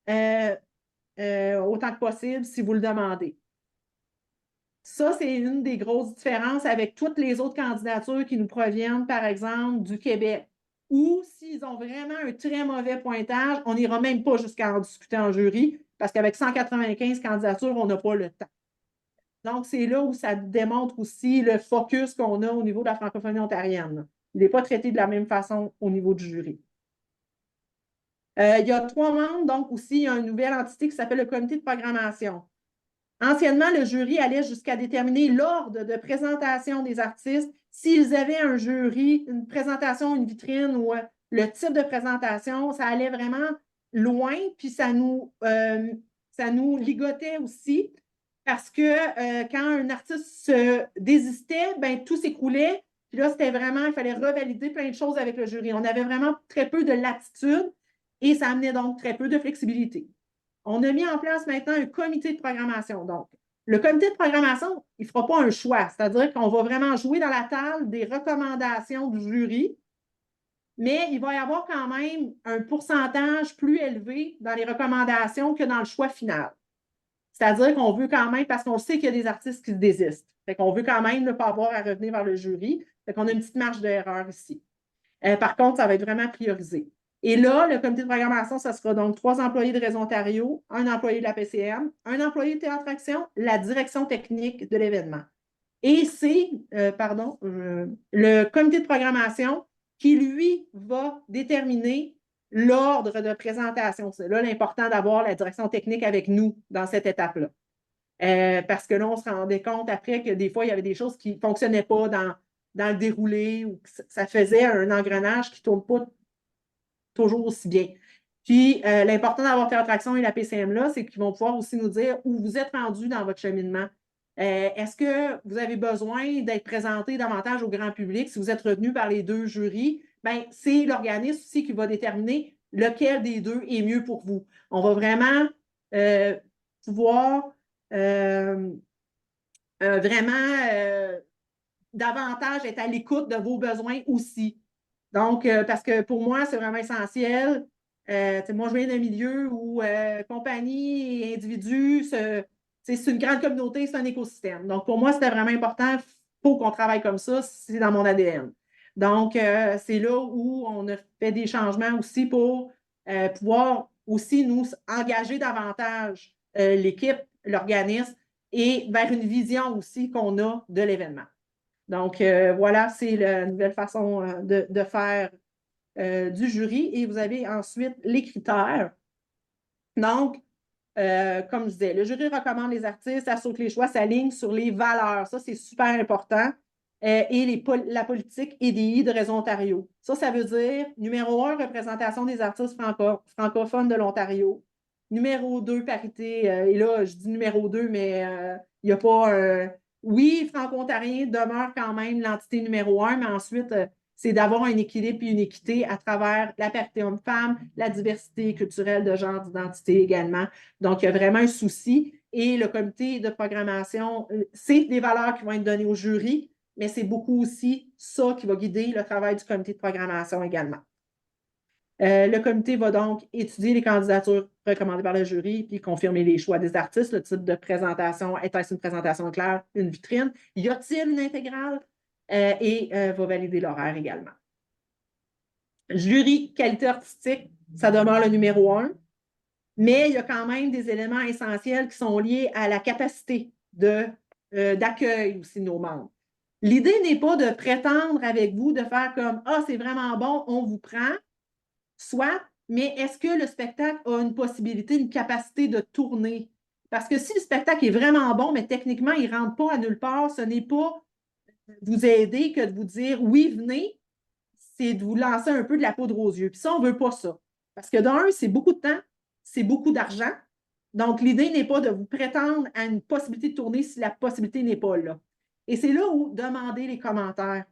autant que possible si vous le demandez. Ça, c'est une des grosses différences avec toutes les autres candidatures qui nous proviennent, par exemple, du Québec. Ou s'ils ont vraiment un très mauvais pointage, on n'ira même pas jusqu'à en discuter en jury, parce qu'avec 195 candidatures, on n'a pas le temps. Donc, c'est là où ça démontre aussi le focus qu'on a au niveau de la francophonie ontarienne. Il n'est pas traité de la même façon au niveau du jury. Il y a 3 membres, donc aussi, il y a une nouvelle entité qui s'appelle le comité de programmation. Anciennement, le jury allait jusqu'à déterminer l'ordre de présentation des artistes. S'ils avaient un jury, une présentation, une vitrine ou le type de présentation, ça allait vraiment loin, puis ça nous ligotait aussi parce que quand un artiste se désistait, ben, tout s'écroulait. Puis là, c'était vraiment, il fallait revalider plein de choses avec le jury. On avait vraiment très peu de latitude et ça amenait donc très peu de flexibilité. On a mis en place maintenant un comité de programmation. Donc, le comité de programmation, il ne fera pas un choix, c'est-à-dire qu'on va vraiment jouer dans la table des recommandations du jury, mais il va y avoir quand même un pourcentage plus élevé dans les recommandations que dans le choix final. C'est-à-dire qu'on veut quand même, parce qu'on sait qu'il y a des artistes qui se désistent, fait qu'on veut quand même ne pas avoir à revenir vers le jury, fait qu'on a une petite marge d'erreur ici. Par contre, ça va être vraiment priorisé. Et là, le comité de programmation, ça sera donc 3 employés de Réseau Ontario, un employé de la PCM, un employé de Théâtre Action, la direction technique de l'événement. Et c'est, le comité de programmation qui, lui, va déterminer l'ordre de présentation. C'est là l'important d'avoir la direction technique avec nous dans cette étape-là. Parce que là, on se rendait compte après que des fois, il y avait des choses qui ne fonctionnaient pas dans le déroulé ou que ça faisait un engrenage qui ne tourne pas toujours aussi bien. Puis, l'important d'avoir Théâtre Action et la PCM là, c'est qu'ils vont pouvoir aussi nous dire où vous êtes rendu dans votre cheminement. Est-ce que vous avez besoin d'être présenté davantage au grand public si vous êtes retenu par les 2 jurys? Bien, c'est l'organisme aussi qui va déterminer lequel des 2 est mieux pour vous. On va vraiment pouvoir vraiment davantage être à l'écoute de vos besoins aussi. Donc, parce que pour moi, c'est vraiment essentiel. Moi, je viens d'un milieu où compagnie et individus, c'est une grande communauté, c'est un écosystème. Donc, pour moi, c'était vraiment important. Il faut qu'on travaille comme ça, c'est dans mon ADN. Donc, c'est là où on a fait des changements aussi pour pouvoir aussi nous engager davantage l'équipe, l'organisme et vers une vision aussi qu'on a de l'événement. Donc, voilà, c'est la nouvelle façon de faire du jury. Et vous avez ensuite les critères. Donc, comme je disais, le jury recommande les artistes, assure que les choix s'alignent sur les valeurs. Ça, c'est super important. et la politique EDI de Réseau Ontario. Ça veut dire numéro 1, représentation des artistes francophones de l'Ontario. Numéro 2, parité. Et là, je dis numéro 2, mais il n'y a pas un. Oui, franco-ontarien demeure quand même l'entité numéro 1, mais ensuite, c'est d'avoir un équilibre et une équité à travers la parité homme-femme, la diversité culturelle de genre, d'identité également. Donc, il y a vraiment un souci. Et le comité de programmation, c'est des valeurs qui vont être données au jury, mais c'est beaucoup aussi ça qui va guider le travail du comité de programmation également. Le comité va donc étudier les candidatures recommandées par le jury puis confirmer les choix des artistes, le type de présentation, est-ce une présentation claire, une vitrine, y a-t-il une intégrale et va valider l'horaire également. Jury qualité artistique, ça demeure le numéro 1, mais il y a quand même des éléments essentiels qui sont liés à la capacité d'accueil aussi de nos membres. L'idée n'est pas de prétendre avec vous de faire comme « Ah, c'est vraiment bon, on vous prend », soit, mais est-ce que le spectacle a une possibilité, une capacité de tourner? Parce que si le spectacle est vraiment bon, mais techniquement, il ne rentre pas à nulle part, ce n'est pas vous aider que de vous dire « Oui, venez », c'est de vous lancer un peu de la poudre aux yeux. Puis ça, on ne veut pas ça. Parce que d'un, c'est beaucoup de temps, c'est beaucoup d'argent. Donc, l'idée n'est pas de vous prétendre à une possibilité de tourner si la possibilité n'est pas là. Et c'est là où demander les commentaires.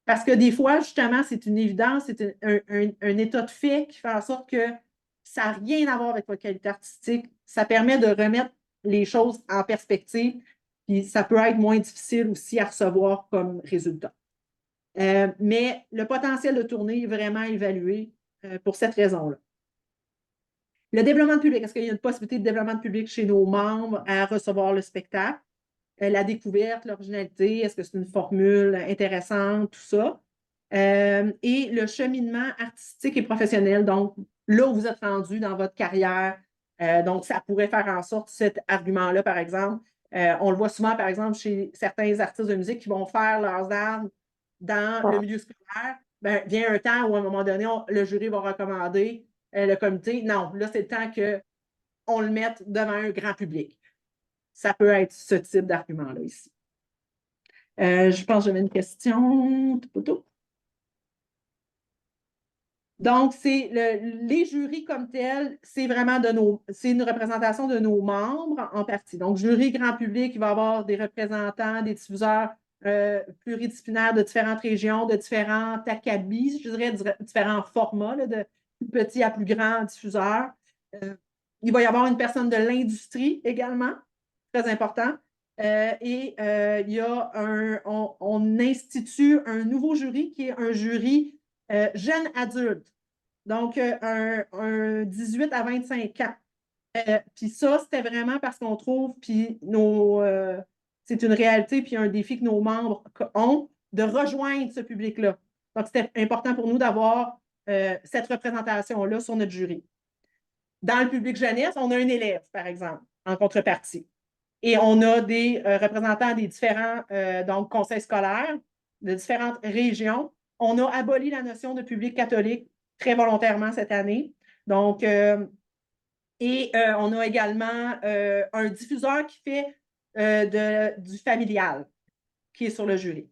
Parce que des fois, justement, c'est une évidence, c'est un état de fait qui fait en sorte que ça n'a rien à voir avec votre qualité artistique. Ça permet de remettre les choses en perspective, puis ça peut être moins difficile aussi à recevoir comme résultat. Mais le potentiel de tournée est vraiment évalué pour cette raison-là. Le développement de public, est-ce qu'il y a une possibilité de développement de public chez nos membres à recevoir le spectacle? La découverte, l'originalité, est-ce que c'est une formule intéressante, tout ça. Et le cheminement artistique et professionnel, donc là où vous êtes rendu dans votre carrière, donc ça pourrait faire en sorte, cet argument-là, par exemple, on le voit souvent, par exemple, chez certains artistes de musique qui vont faire leurs armes dans le milieu scolaire. Ben, vient un temps où, à un moment donné, le jury va recommander le comité. Non, là, c'est le temps qu'on le mette devant un grand public. Ça peut être ce type d'argument-là ici. Je pense que j'avais une question. Donc, les jurys comme tels, c'est vraiment c'est une représentation de nos membres en partie. Donc, jury grand public, il va y avoir des représentants, des diffuseurs pluridisciplinaires de différentes régions, de différents acabits, je dirais, différents formats, là, de plus petits à plus grands diffuseurs. Il va y avoir une personne de l'industrie également, très important. Il y a on institue un nouveau jury qui est un jury jeune adulte. Donc, un 18 à 25 ans. Puis ça, c'était vraiment parce qu'on trouve, puis c'est une réalité, puis un défi que nos membres ont, de rejoindre ce public-là. Donc, c'était important pour nous d'avoir cette représentation-là sur notre jury. Dans le public jeunesse, on a un élève, par exemple, en contrepartie. Et on a des représentants des différents donc, conseils scolaires de différentes régions. On a aboli la notion de public catholique très volontairement cette année. Donc, on a également un diffuseur qui fait du familial, qui est sur le jury.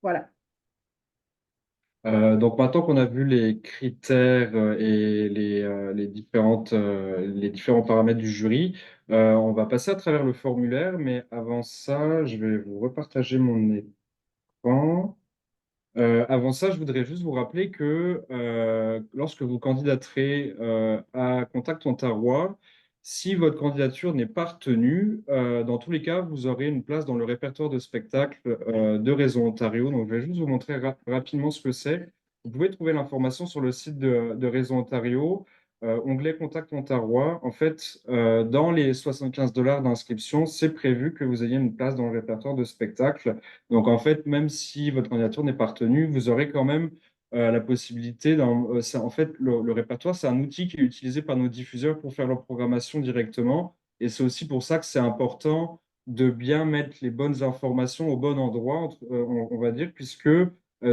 Voilà. Donc maintenant qu'on a vu les critères et les différents paramètres du jury, on va passer à travers le formulaire, mais avant ça, je vais vous repartager mon écran. Avant ça, je voudrais juste vous rappeler que lorsque vous candidaterez à Contact Ontario, si votre candidature n'est pas retenue, dans tous les cas, vous aurez une place dans le répertoire de spectacles de Réseau Ontario. Donc, je vais juste vous montrer rapidement ce que c'est. Vous pouvez trouver l'information sur le site de Réseau Ontario, onglet Contact Ontario. En fait, dans les 75 $ d'inscription, c'est prévu que vous ayez une place dans le répertoire de spectacles. Donc, en fait, même si votre candidature n'est pas retenue, vous aurez quand même la possibilité. En fait, le répertoire, c'est un outil qui est utilisé par nos diffuseurs pour faire leur programmation directement. Et c'est aussi pour ça que c'est important de bien mettre les bonnes informations au bon endroit, on va dire, puisque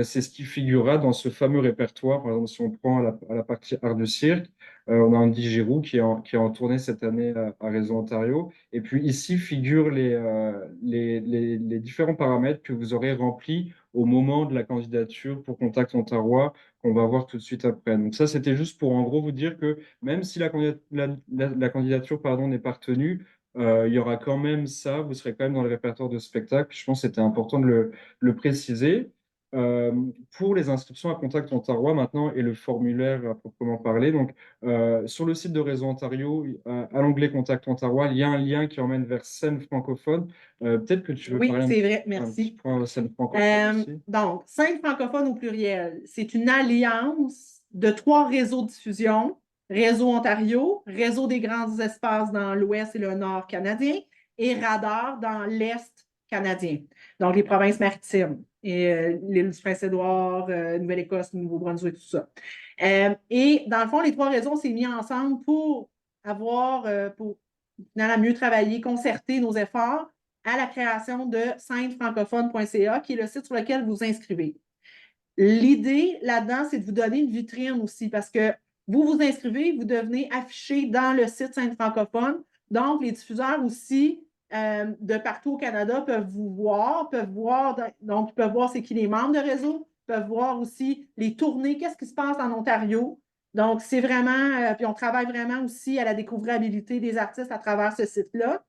c'est ce qui figurera dans ce fameux répertoire. Par exemple, si on prend à la partie art du cirque, on a Andy Giroux qui est en tournée cette année à Réseau Ontario. Et puis ici figurent les différents paramètres que vous aurez remplis au moment de la candidature pour Contact Ontario, qu'on va voir tout de suite après. Donc ça, c'était juste pour en gros vous dire que même si la candidature pardon, n'est pas retenue, il y aura quand même ça, vous serez quand même dans le répertoire de spectacle. Je pense que c'était important de le préciser. Euh, pour les inscriptions à Contact Ontario maintenant et le formulaire à proprement parler, donc sur le site de Réseau Ontario, à l'onglet Contact Ontario, il y a un lien qui emmène vers scène francophone. Peut-être que tu veux Oui, parler c'est vrai, un petit merci. point scène francophone aussi. Donc, scène francophone au pluriel, c'est une alliance de 3 réseaux de diffusion: Réseau Ontario, Réseau des grands espaces dans l'ouest et le nord canadien, et Radar dans l'est canadien. Donc, les provinces maritimes, et l'île du Prince-Édouard, Nouvelle-Écosse, Nouveau-Brunswick, tout ça. Et dans le fond, les 3 réseaux, on s'est mis ensemble pour pour finalement mieux travailler, concerter nos efforts à la création de scènefrancophone.ca, qui est le site sur lequel vous vous inscrivez. L'idée là-dedans, c'est de vous donner une vitrine aussi, parce que vous vous inscrivez, vous devenez affiché dans le site Scène francophone. Donc, les diffuseurs aussi de partout au Canada peuvent vous voir, donc ils peuvent voir c'est qui les membres de réseau, peuvent voir aussi les tournées, qu'est-ce qui se passe en Ontario. Donc, c'est vraiment, puis on travaille vraiment aussi à la découvrabilité des artistes à travers ce site-là.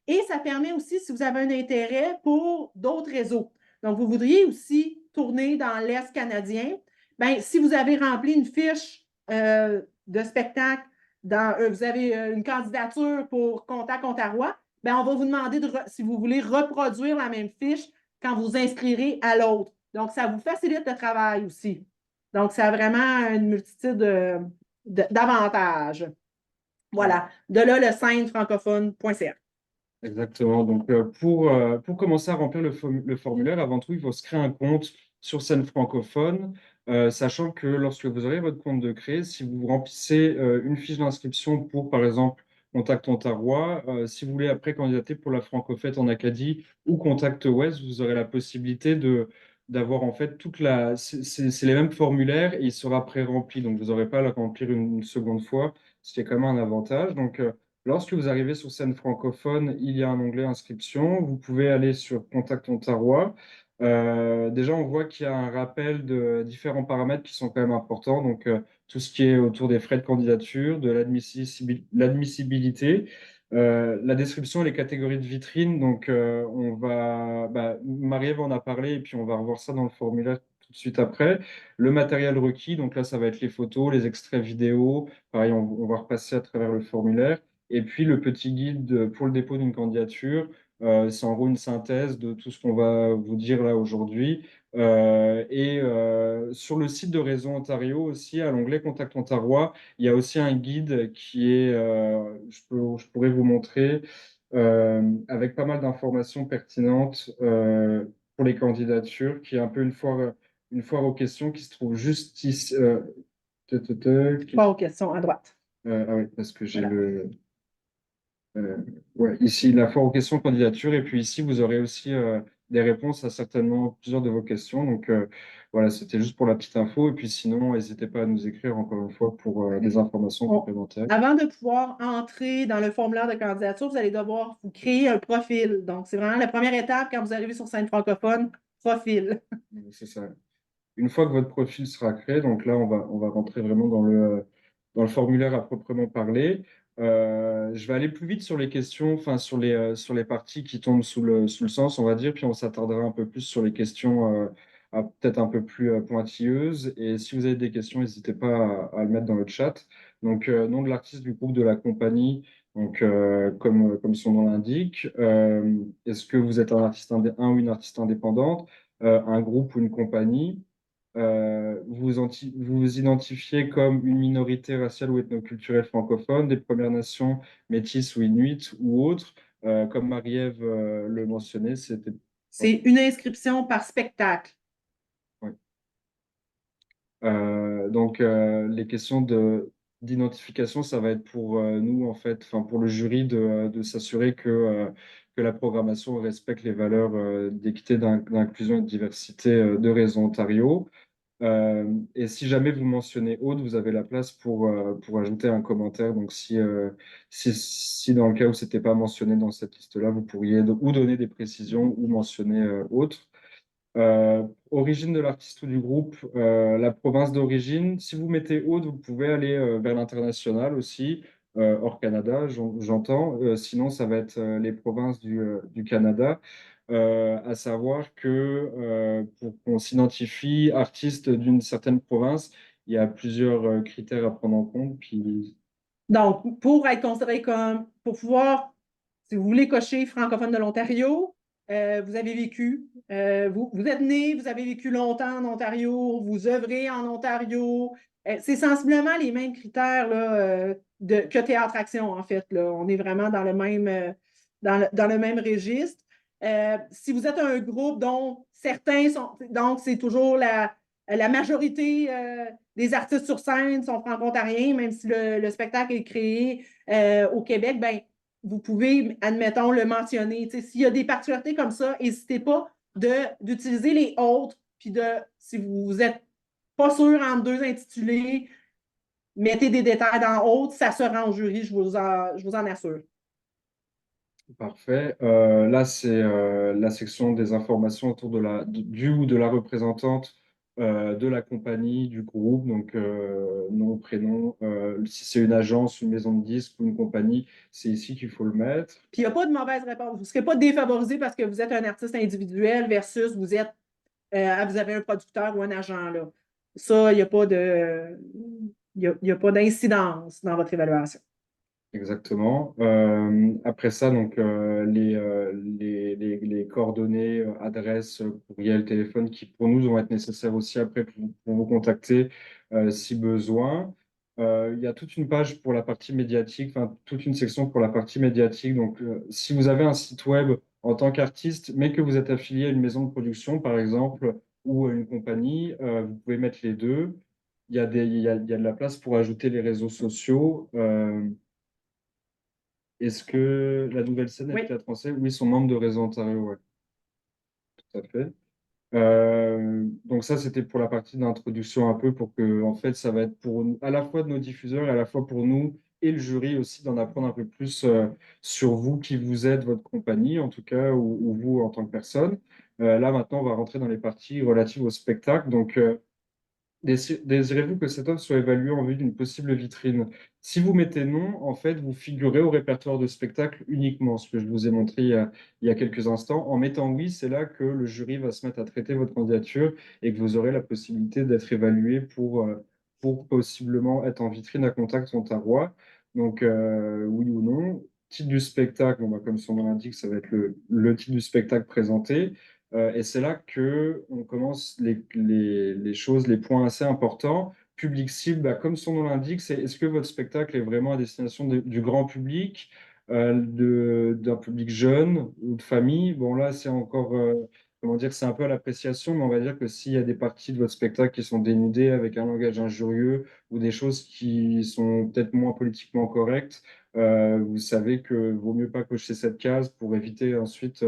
Et ça permet aussi, si vous avez un intérêt pour d'autres réseaux. Donc, vous voudriez aussi tourner dans l'Est canadien. Bien, si vous avez rempli une fiche de spectacle, vous avez une candidature pour Contact Ontario, bien, on va vous demander si vous voulez reproduire la même fiche quand vous inscrirez à l'autre. Donc, ça vous facilite le travail aussi. Donc, ça a vraiment une multitude d'avantages. Voilà. De là, le scènefrancophone.ca. Exactement. Donc, pour commencer à remplir le formulaire, avant tout, il faut se créer un compte sur scène francophone, sachant que lorsque vous aurez votre compte de créé, si vous remplissez une fiche d'inscription pour, par exemple, Contact Ontario, si vous voulez après candidater pour la Francofête en Acadie ou Contact Ouest, vous aurez la possibilité d'avoir en fait c'est les mêmes formulaires et il sera pré-rempli. Donc, vous n'aurez pas à le remplir une seconde fois, ce qui est quand même un avantage. Donc, lorsque vous arrivez sur scène francophone, il y a un onglet inscription. Vous pouvez aller sur Contact Ontario. Déjà, on voit qu'il y a un rappel de différents paramètres qui sont quand même importants. Donc, tout ce qui est autour des frais de candidature, de l'admissibilité, la description et les catégories de vitrine. Donc, Marie-Ève en a parlé et puis on va revoir ça dans le formulaire tout de suite après. Le matériel requis, donc là, ça va être les photos, les extraits vidéo. Pareil, on va repasser à travers le formulaire. Et puis le petit guide pour le dépôt d'une candidature, c'est en gros une synthèse de tout ce qu'on va vous dire là aujourd'hui. Sur le site de Réseau Ontario aussi, à l'onglet Contact Ontario, il y a aussi un guide qui est, je pourrais vous montrer, avec pas mal d'informations pertinentes pour les candidatures, qui est un peu une foire aux questions qui se trouve juste ici. Pas aux questions à droite. Ah oui, parce que j'ai Voilà. ouais, ici, la foire aux questions candidature. Et puis ici, vous aurez aussi des réponses à certainement plusieurs de vos questions. Donc voilà, c'était juste pour la petite info. Et puis sinon, n'hésitez pas à nous écrire encore une fois pour des informations complémentaires. Avant de pouvoir entrer dans le formulaire de candidature, vous allez devoir vous créer un profil. Donc, c'est vraiment la première étape quand vous arrivez sur scène francophone, profil. C'est ça. Une fois que votre profil sera créé, donc là, on va rentrer vraiment dans le formulaire à proprement parler. Je vais aller plus vite sur les questions, enfin sur les parties qui tombent sous le sens, on va dire, puis on s'attardera un peu plus sur les questions peut-être un peu plus pointilleuses. Et si vous avez des questions, n'hésitez pas à le mettre dans le chat. Donc, nom de l'artiste, du groupe, de la compagnie, donc comme son nom l'indique. Est-ce que vous êtes un artiste un ou une artiste indépendante, un groupe ou une compagnie? Vous vous identifiez comme une minorité raciale ou ethnoculturelle francophone, des Premières Nations, métisses ou inuites ou autres. Comme Marie-Ève le mentionnait, c'était... C'est une inscription par spectacle. Ouais. Donc, les questions d'identification, ça va être pour nous, en fait, enfin pour le jury, de s'assurer que que la programmation respecte les valeurs d'équité, d'inclusion et de diversité de Réseau Ontario. Et si jamais vous mentionnez Aude, vous avez la place pour ajouter un commentaire. Donc, si dans le cas où ce n'était pas mentionné dans cette liste-là, vous pourriez ou donner des précisions ou mentionner autre. Origine de l'artiste ou du groupe, la province d'origine. Si vous mettez Aude, vous pouvez aller vers l'international aussi, hors Canada, j'entends. Sinon, ça va être les provinces du Canada. À savoir que pour qu'on s'identifie artiste d'une certaine province, il y a plusieurs critères à prendre en compte. Puis... Donc, pour être considéré comme, pour pouvoir, si vous voulez cocher francophone de l'Ontario, vous avez vécu, vous êtes né, vous avez vécu longtemps en Ontario, vous œuvrez en Ontario. C'est sensiblement les mêmes critères là, que Théâtre Action, en fait. Là. On est vraiment dans le même, dans le même registre. Si vous êtes un groupe dont certains sont, donc c'est toujours la majorité des artistes sur scène sont franco-ontariens, même si le spectacle est créé au Québec, ben, vous pouvez, admettons, le mentionner. S'il y a des particularités comme ça, n'hésitez pas d'utiliser les autres, puis si vous n'êtes pas sûr entre deux intitulés, mettez des détails dans autres, ça se rend au jury, je vous en assure. Parfait. Là, c'est la section des informations autour du ou de la représentante de la compagnie, du groupe, donc nom, prénom. Si c'est une agence, une maison de disques ou une compagnie, c'est ici qu'il faut le mettre. Puis il n'y a pas de mauvaise réponse. Vous ne serez pas défavorisé parce que vous êtes un artiste individuel versus vous avez un producteur ou un agent. Là. Ça, il n'y a pas il y a pas d'incidence dans votre évaluation. Exactement. Après ça, donc les coordonnées, adresses, courriel, téléphone qui pour nous vont être nécessaires aussi après pour vous contacter si besoin. Il y a toute une page pour la partie médiatique, enfin toute une section pour la partie médiatique. Donc si vous avez un site web en tant qu'artiste, mais que vous êtes affilié à une maison de production, par exemple, ou à une compagnie, vous pouvez mettre les deux. Il y a de la place pour ajouter les réseaux sociaux. Est-ce que la nouvelle scène Oui. est théâtre français? Oui, ils sont membres de Réseau Ontario, ouais, tout à fait. Donc ça, c'était pour la partie d'introduction un peu pour que, en fait, ça va être pour à la fois de nos diffuseurs et à la fois pour nous et le jury aussi d'en apprendre un peu plus sur vous, qui vous êtes, votre compagnie en tout cas, ou vous en tant que personne. Là, maintenant, on va rentrer dans les parties relatives au spectacle. Donc, désirez-vous que cette œuvre soit évaluée en vue d'une possible vitrine? Si vous mettez non, en fait, vous figurez au répertoire de spectacle uniquement, ce que je vous ai montré il y a quelques instants. En mettant oui, c'est là que le jury va se mettre à traiter votre candidature et que vous aurez la possibilité d'être évalué pour possiblement être en vitrine à Contact Ontario. Donc, oui ou non. Titre du spectacle, bon, bah, comme son nom l'indique, ça va être le titre du spectacle présenté. Et c'est là que on commence les choses, les points assez importants. Public cible, bah, comme son nom l'indique, c'est est-ce que votre spectacle est vraiment à destination du grand public, d'un public jeune ou de famille? Bon, là, c'est encore, comment dire, c'est un peu à l'appréciation, mais on va dire que s'il y a des parties de votre spectacle qui sont dénudées avec un langage injurieux ou des choses qui sont peut-être moins politiquement correctes, vous savez que vaut mieux pas cocher cette case pour éviter ensuite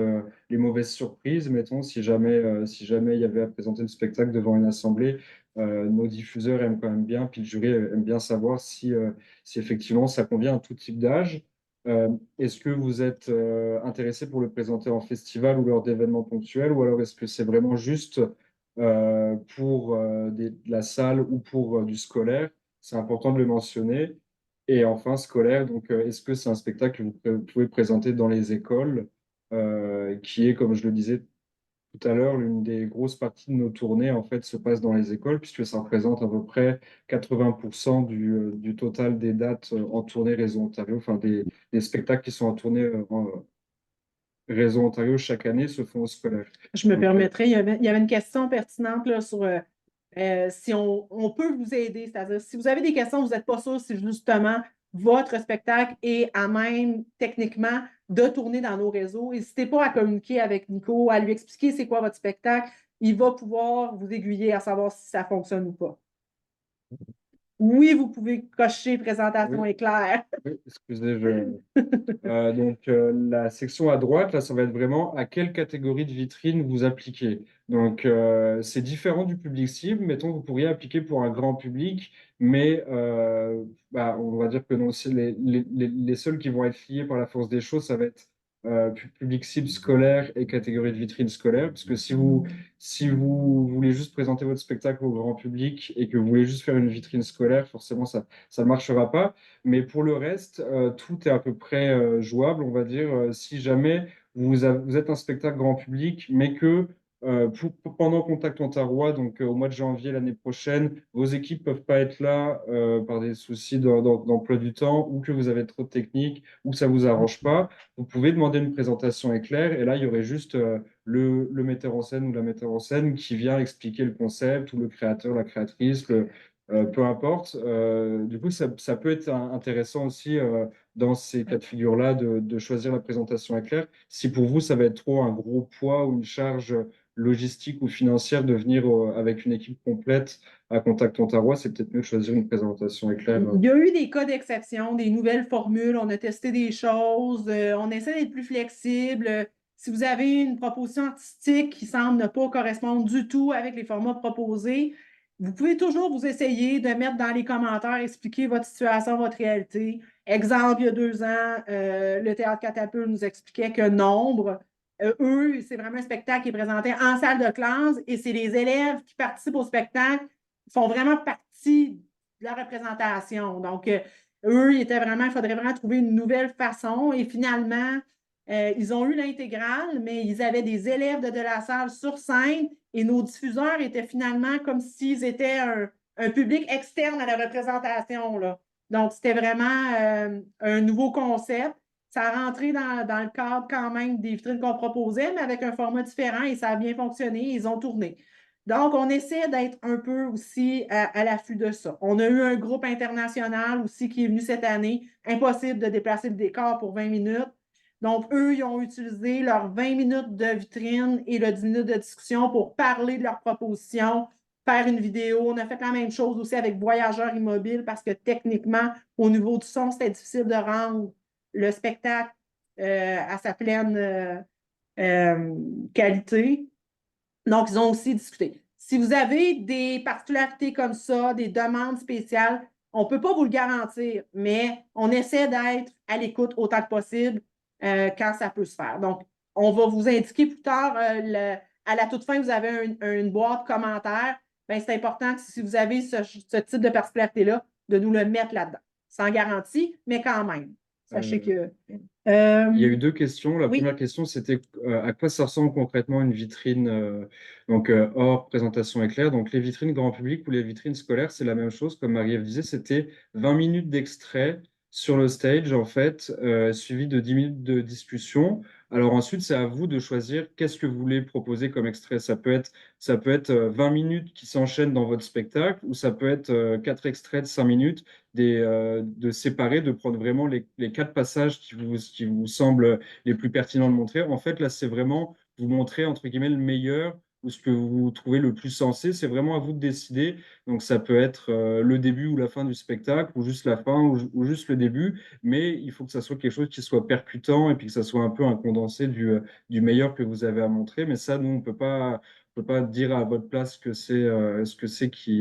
les mauvaises surprises. Mettons, si jamais il y avait à présenter le spectacle devant une assemblée, nos diffuseurs aiment quand même bien, puis le jury aime bien savoir si effectivement ça convient à tout type d'âge. Est-ce que vous êtes intéressé pour le présenter en festival ou lors d'événements ponctuels, ou alors est-ce que c'est vraiment juste pour de la salle ou pour du scolaire? C'est important de le mentionner. Et enfin, scolaire, donc est-ce que c'est un spectacle que vous pouvez présenter dans les écoles, qui est, comme je le disais tout à l'heure, l'une des grosses parties de nos tournées, en fait, se passe dans les écoles, puisque ça représente à peu près 80% du total des dates en tournée Réseau Ontario, enfin des spectacles qui sont en tournée en Réseau Ontario chaque année se font au scolaire. Je me Donc, permettrai, il y avait une question pertinente là, sur si on peut vous aider, c'est-à-dire si vous avez des questions, vous n'êtes pas sûr si justement votre spectacle est à même techniquement de tourner dans nos réseaux, n'hésitez pas à communiquer avec Nico, à lui expliquer c'est quoi votre spectacle. Il va pouvoir vous aiguiller à savoir si ça fonctionne ou pas. Oui, vous pouvez cocher présentation Oui, éclair. oui, excusez, donc, la section à droite, là, ça va être vraiment à quelle catégorie de vitrine vous appliquez. Donc, c'est différent du public cible. Mettons, vous pourriez appliquer pour un grand public, mais on va dire que non, c'est les seuls qui vont être liés par la force des choses, ça va être public cible scolaire et catégorie de vitrine scolaire. Parce que si vous voulez juste présenter votre spectacle au grand public et que vous voulez juste faire une vitrine scolaire, forcément, ça ne marchera pas. Mais pour le reste, tout est à peu près jouable, on va dire. Si jamais vous êtes un spectacle grand public, mais que pendant Contact Ontarois, donc au mois de janvier l'année prochaine, vos équipes peuvent pas être là par des soucis d'emploi du temps, ou que vous avez trop de technique, ou que ça vous arrange pas, vous pouvez demander une présentation éclair, et là, il y aurait juste le metteur en scène ou la metteur en scène qui vient expliquer le concept, ou le créateur, la créatrice, peu importe. Du coup, ça peut être intéressant aussi dans ces cas de figure-là de choisir la présentation éclair. Si pour vous, ça va être trop un gros poids ou une charge logistique ou financière de venir avec une équipe complète à Contact Ontarois, c'est peut-être mieux de choisir une présentation éclair. Il y a eu des cas d'exception, des nouvelles formules, on a testé des choses, on essaie d'être plus flexible. Si vous avez une proposition artistique qui semble ne pas correspondre du tout avec les formats proposés, vous pouvez toujours vous essayer de mettre dans les commentaires, expliquer votre situation, votre réalité. Exemple, il y a 2 ans, le Théâtre Catapulte nous expliquait que Nombre, eux, c'est vraiment un spectacle qui est présenté en salle de classe et c'est les élèves qui participent au spectacle qui font vraiment partie de la représentation. Donc, eux, il faudrait vraiment trouver une nouvelle façon. Et finalement, ils ont eu l'intégrale, mais ils avaient des élèves de la salle sur scène et nos diffuseurs étaient finalement comme s'ils étaient un public externe à la représentation, là. Donc, c'était vraiment un nouveau concept. Ça a rentré dans le cadre quand même des vitrines qu'on proposait, mais avec un format différent et ça a bien fonctionné. Ils ont tourné. Donc, on essaie d'être un peu aussi à l'affût de ça. On a eu un groupe international aussi qui est venu cette année. Impossible de déplacer le décor pour 20 minutes. Donc, eux, ils ont utilisé leurs 20 minutes de vitrine et le 10 minutes de discussion pour parler de leurs propositions, faire une vidéo. On a fait la même chose aussi avec Voyageurs Immobiles parce que techniquement, au niveau du son, c'était difficile de rendre le spectacle à sa pleine qualité. Donc, ils ont aussi discuté. Si vous avez des particularités comme ça, des demandes spéciales, on ne peut pas vous le garantir, mais on essaie d'être à l'écoute autant que possible quand ça peut se faire. Donc, on va vous indiquer plus tard, à la toute fin, vous avez une boîte commentaires. Ben, c'est important que si vous avez ce type de particularité-là, de nous le mettre là-dedans. Sans garantie, mais quand même. Sachez que. Il y a eu deux questions. La Oui. première question, c'était à quoi ça ressemble concrètement une vitrine hors présentation éclair. Donc, les vitrines grand public ou les vitrines scolaires, c'est la même chose. Comme Marie-Ève disait, c'était 20 minutes d'extrait sur le stage, en fait, suivi de 10 minutes de discussion. Alors ensuite, c'est à vous de choisir qu'est-ce que vous voulez proposer comme extrait. Ça peut être 20 minutes qui s'enchaînent dans votre spectacle, ou ça peut être 4 extraits de 5 minutes de séparer, de prendre vraiment les 4 passages qui vous semblent les plus pertinents de montrer. En fait, là, c'est vraiment vous montrer, entre guillemets, le meilleur ou ce que vous trouvez le plus sensé. C'est vraiment à vous de décider. Donc, ça peut être le début ou la fin du spectacle, ou juste la fin, ou juste le début. Mais il faut que ça soit quelque chose qui soit percutant et puis que ça soit un peu un condensé du meilleur que vous avez à montrer. Mais ça, nous, on peut pas dire à votre place ce que c'est qui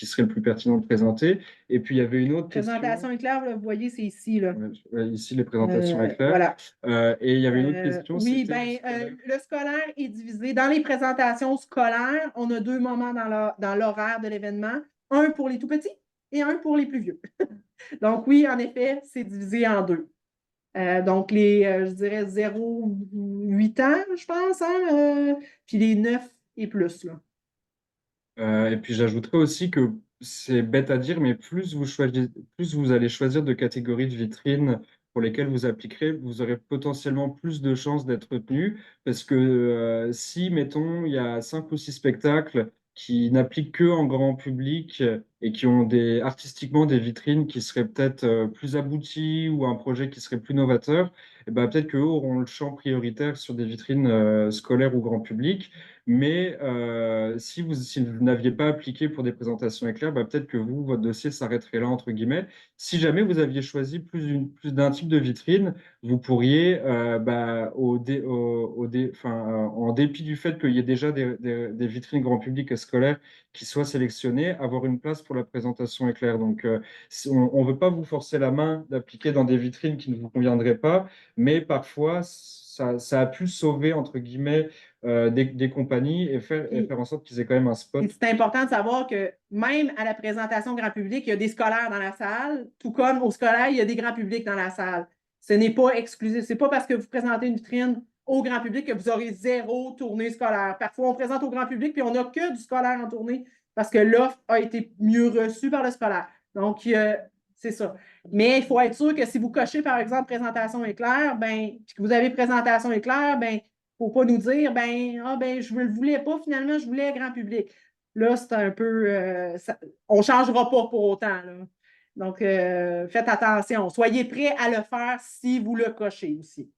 serait le plus pertinent de présenter. Et puis, il y avait une autre Présentation question. éclair, là, vous voyez, c'est ici. Là. Ouais, ici, les présentations éclair. Voilà. Et il y avait une autre question, Oui, c'était le scolaire est divisé. Dans les présentations scolaires, on a 2 moments dans l'horaire de l'événement, un pour les tout petits et un pour les plus vieux. Donc oui, en effet, c'est divisé en 2. Donc je dirais 0-8 ans, je pense, hein, puis les 9 et plus. Là. Et puis j'ajouterais aussi que c'est bête à dire, mais plus vous allez choisir de catégories de vitrines pour lesquelles vous appliquerez, vous aurez potentiellement plus de chances d'être retenu. Parce que si, mettons, il y a 5 ou 6 spectacles qui n'appliquent que en grand public et qui ont artistiquement des vitrines qui seraient peut-être plus abouties ou un projet qui serait plus novateur, et ben, peut-être qu'eux auront le champ prioritaire sur des vitrines scolaires ou grand public. Mais si vous n'aviez pas appliqué pour des présentations éclairs, bah, peut-être que vous, votre dossier s'arrêterait là, entre guillemets. Si jamais vous aviez choisi plus d'un type de vitrine, vous pourriez, bah, en dépit du fait qu'il y ait déjà des vitrines grand public et scolaires qui soient sélectionnées, avoir une place pour la présentation éclair. Donc, on ne veut pas vous forcer la main d'appliquer dans des vitrines qui ne vous conviendraient pas, mais parfois, ça a pu sauver, entre guillemets, des compagnies et faire en sorte qu'ils aient quand même un spot. C'est important de savoir que même à la présentation grand public, il y a des scolaires dans la salle, tout comme au scolaire, il y a des grands publics dans la salle. Ce n'est pas exclusif. Ce n'est pas parce que vous présentez une vitrine au grand public que vous aurez 0 tournée scolaire. Parfois, on présente au grand public puis on n'a que du scolaire en tournée parce que l'offre a été mieux reçue par le scolaire. Donc, c'est ça. Mais il faut être sûr que si vous cochez, par exemple, présentation éclair, ben, puis que vous avez présentation éclair, ben, faut pas nous dire, je ne le voulais pas, finalement, je voulais grand public. Là, c'est un peu, on ne changera pas pour autant, là. Donc, faites attention. Soyez prêts à le faire si vous le cochez aussi.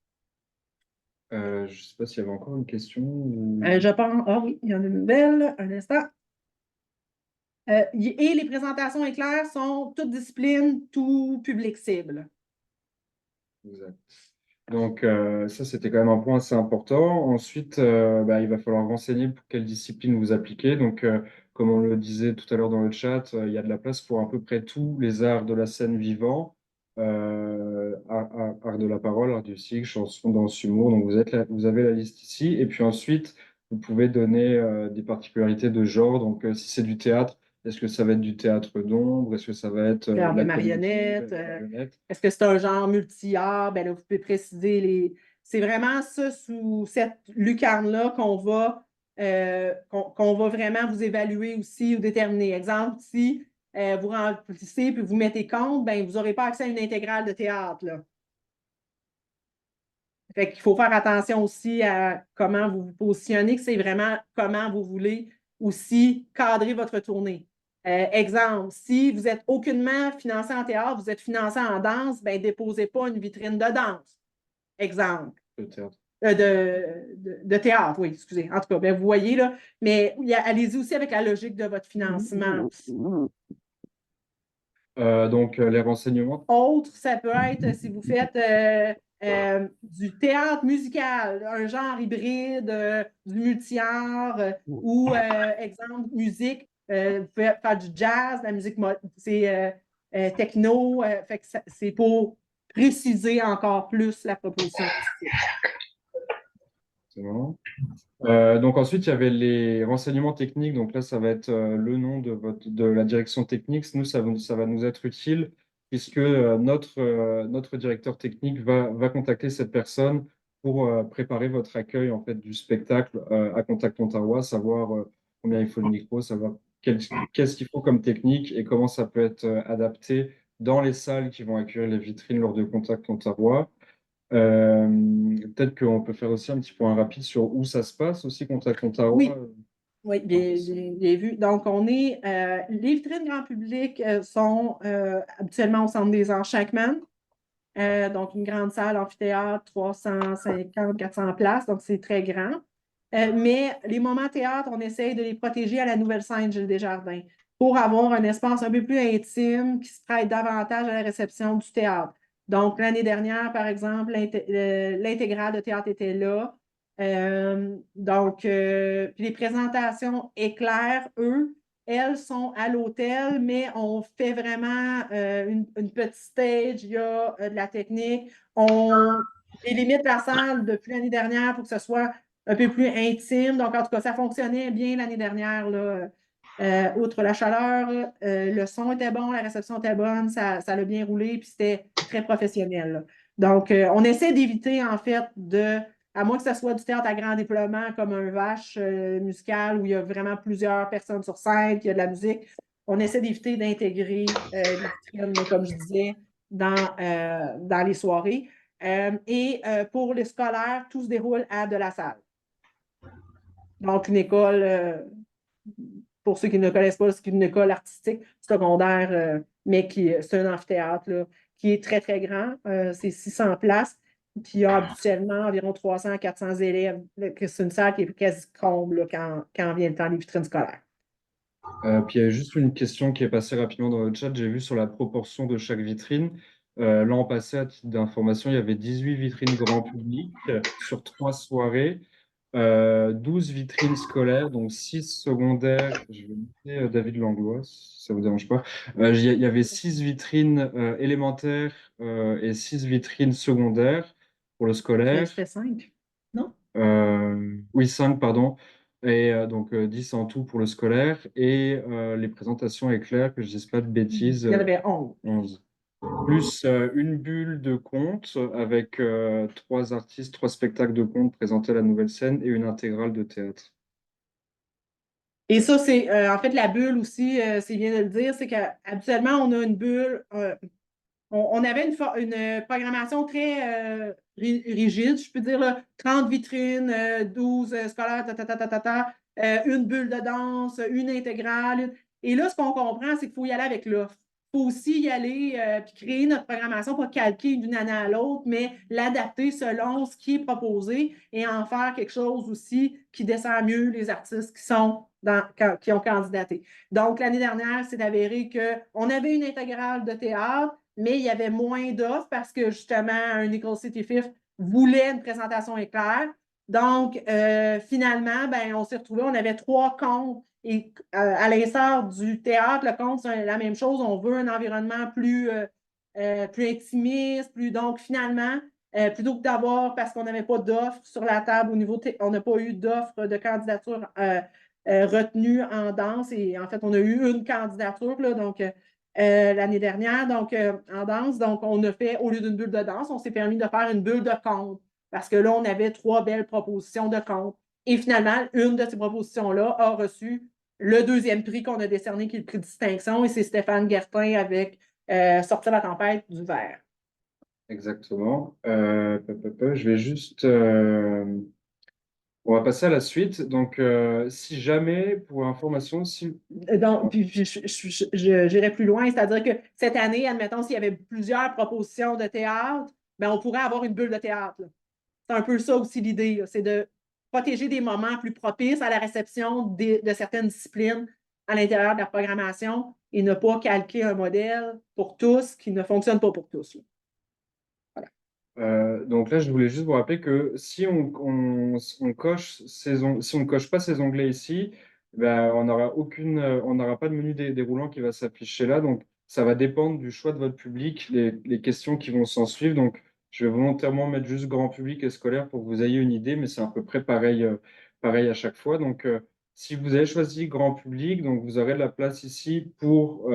Je ne sais pas s'il y avait encore une question. Je pense, ah oui, il y en a une nouvelle, un instant. Et les présentations éclairs sont toutes disciplines, tout public cible. Exact. Donc, ça, c'était quand même un point assez important. Ensuite, bah, il va falloir renseigner pour quelle discipline vous appliquez. Donc, comme on le disait tout à l'heure dans le chat, il y a de la place pour à peu près tous les arts de la scène vivant, art de la parole, art du cycle, chanson, danse, humour. Donc, vous avez la liste ici. Et puis ensuite, vous pouvez donner des particularités de genre. Donc, si c'est du théâtre, est-ce que ça va être du théâtre d'ombre? Est-ce que ça va être Théâtre de la comédie, marionnettes. la marionnette? Est-ce que c'est un genre multi-art? Ben là, vous pouvez préciser les. C'est vraiment ça, sous cette lucarne-là, qu'on va vraiment vous évaluer aussi ou déterminer. Exemple, si vous remplissez puis vous mettez compte, ben, vous n'aurez pas accès à une intégrale de théâtre, là. Fait qu'il faut faire attention aussi à comment vous vous positionnez, que c'est vraiment comment vous voulez aussi cadrer votre tournée. Exemple, si vous êtes aucunement financé en théâtre, vous êtes financé en danse, ben déposez pas une vitrine de danse. Exemple. Le théâtre. De théâtre, oui, excusez. En tout cas, ben, vous voyez, là, mais allez-y aussi avec la logique de votre financement. Donc, les renseignements. Autre, ça peut être si vous faites du théâtre musical, un genre hybride, du multi-art ou, exemple, musique, vous pouvez faire du jazz, la musique c'est techno, fait que c'est pour préciser encore plus la proposition artistique. C'est bon. Donc ensuite, il y avait les renseignements techniques. Donc là, ça va être le nom de la direction technique. Nous, ça va nous être utile puisque notre directeur technique va contacter cette personne pour préparer votre accueil en fait, du spectacle à Contact Ontario, savoir combien il faut de micros, savoir qu'est-ce qu'il faut comme technique et comment ça peut être adapté dans les salles qui vont accueillir les vitrines lors de Contact Ontario. Peut-être qu'on peut faire aussi un petit point rapide sur où ça se passe aussi, Contact Ontario. Oui. Oui, bien vu. Donc, les vitrines grand public sont habituellement au Centre des Arts Shankman. Donc, une grande salle amphithéâtre, 350, 400 places, donc c'est très grand. Mais les moments théâtre, on essaye de les protéger à la nouvelle scène Gilles Desjardins pour avoir un espace un peu plus intime qui se prête davantage à la réception du théâtre. Donc, l'année dernière, par exemple, l'intégrale de théâtre était là. Puis les présentations éclairs, elles sont à l'hôtel, mais on fait vraiment une petite stage, il y a de la technique. On délimite la salle depuis l'année dernière pour que ce soit un peu plus intime. Donc, en tout cas, ça fonctionnait bien l'année dernière, là. Outre la chaleur, le son était bon, la réception était bonne, ça a bien roulé, puis c'était très professionnel, là. Donc, on essaie d'éviter, en fait, à moins que ce soit du théâtre à grand déploiement comme un vache musical où il y a vraiment plusieurs personnes sur scène, qu'il y a de la musique, on essaie d'éviter d'intégrer les vitrines, comme je disais, dans les soirées. Pour les scolaires, tout se déroule à de la salle. Donc, une école pour ceux qui ne connaissent pas, c'est une école artistique secondaire, mais c'est un amphithéâtre là, qui est très, très grand. C'est 600 places. Puis il y a habituellement environ 300 à 400 élèves. C'est une salle qui est quasi comble là, quand vient le temps des vitrines scolaires. Puis il y a juste une question qui est passée rapidement dans le chat. J'ai vu sur la proportion de chaque vitrine. L'an passé, à titre d'information, il y avait 18 vitrines grand public sur 3 soirées, 12 vitrines scolaires, donc 6 secondaires. Je vais noter David Langlois, si ça vous dérange pas. Il y avait 6 vitrines élémentaires et 6 vitrines secondaires pour le Ça scolaire. serait 5, non? Oui, 5, pardon. Et donc 10 en tout pour le scolaire. Et les présentations éclairs, que je ne dise pas de bêtises, Il y en avait 11. 11. Plus une bulle de conte avec 3 artistes, 3 spectacles de conte présentés à la nouvelle scène et une intégrale de théâtre. Et ça, c'est en fait la bulle aussi, c'est bien de le dire, c'est qu'habituellement, on a une bulle. On avait une programmation très rigide, je peux dire, là, 30 vitrines, 12 scolaires, une bulle de danse, une intégrale. Et là, ce qu'on comprend, c'est qu'il faut y aller avec l'offre. Il faut aussi y aller puis créer notre programmation, pas calquer d'une année à l'autre, mais l'adapter selon ce qui est proposé et en faire quelque chose aussi qui dessert mieux les artistes qui ont candidaté. Donc, l'année dernière, c'est avéré qu'on avait une intégrale de théâtre, mais il y avait moins d'offres parce que justement, un Nicole City Fifth voulait une présentation éclair. Donc, finalement, ben, on s'est retrouvés, on avait 3 comptes. Et à l'instar du théâtre, le compte, c'est la même chose. On veut un environnement plus intimiste, donc finalement, plutôt que d'avoir, parce qu'on n'avait pas d'offres sur la table au niveau, on n'a pas eu d'offres de candidature retenue en danse. Et en fait, on a eu une candidature, là, donc l'année dernière, donc en danse. Donc, on a fait, au lieu d'une bulle de danse, on s'est permis de faire une bulle de conte. Parce que là, on avait 3 belles propositions de conte. Et finalement, une de ces propositions-là a reçu le 2e prix qu'on a décerné, qui est le prix de distinction, et c'est Stéphane Guertin avec Sortir la tempête du verre. Exactement. Je vais juste. On va passer à la suite. Donc, si jamais, pour information, si. Donc, puis j'irai plus loin, c'est-à-dire que cette année, admettons, s'il y avait plusieurs propositions de théâtre, ben, on pourrait avoir une bulle de théâtre. C'est un peu ça aussi l'idée, c'est de protéger des moments plus propices à la réception de certaines disciplines à l'intérieur de la programmation et ne pas calquer un modèle pour tous qui ne fonctionne pas pour tous. Donc là, je voulais juste vous rappeler que si on coche si on ne coche pas ces onglets ici, ben, on n'aura pas de menu déroulant qui va s'afficher là. Donc, ça va dépendre du choix de votre public, les questions qui vont s'en suivre. Donc, je vais volontairement mettre juste grand public et scolaire pour que vous ayez une idée, mais c'est à peu près pareil, pareil à chaque fois. Donc, si vous avez choisi grand public, donc vous aurez de la place ici pour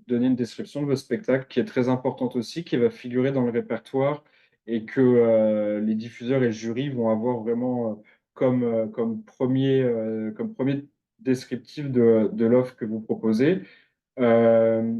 donner une description de votre spectacle qui est très importante aussi, qui va figurer dans le répertoire et que les diffuseurs et le jury vont avoir vraiment comme premier descriptif de l'offre que vous proposez. Euh,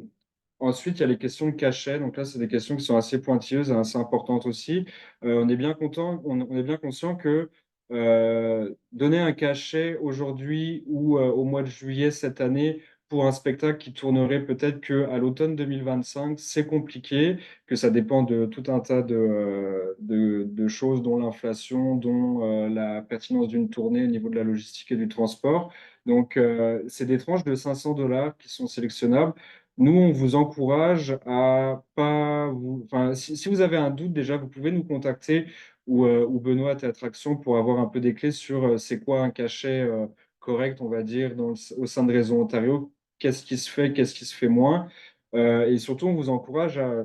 Ensuite, il y a les questions de cachet. Donc là, c'est des questions qui sont assez pointilleuses et assez importantes aussi. On est bien content, on est bien conscient que donner un cachet aujourd'hui ou au mois de juillet cette année pour un spectacle qui tournerait peut-être qu'à l'automne 2025, c'est compliqué, que ça dépend de tout un tas de choses, dont l'inflation, dont la pertinence d'une tournée au niveau de la logistique et du transport. Donc, c'est des tranches de 500 $ qui sont sélectionnables. Nous, on vous encourage à pas vous. Enfin, si vous avez un doute, déjà, vous pouvez nous contacter ou Benoît à Théâtre Action pour avoir un peu des clés sur c'est quoi un cachet correct, on va dire, au sein de Réseau Ontario. Qu'est-ce qui se fait, qu'est-ce qui se fait moins. Et surtout, on vous encourage à.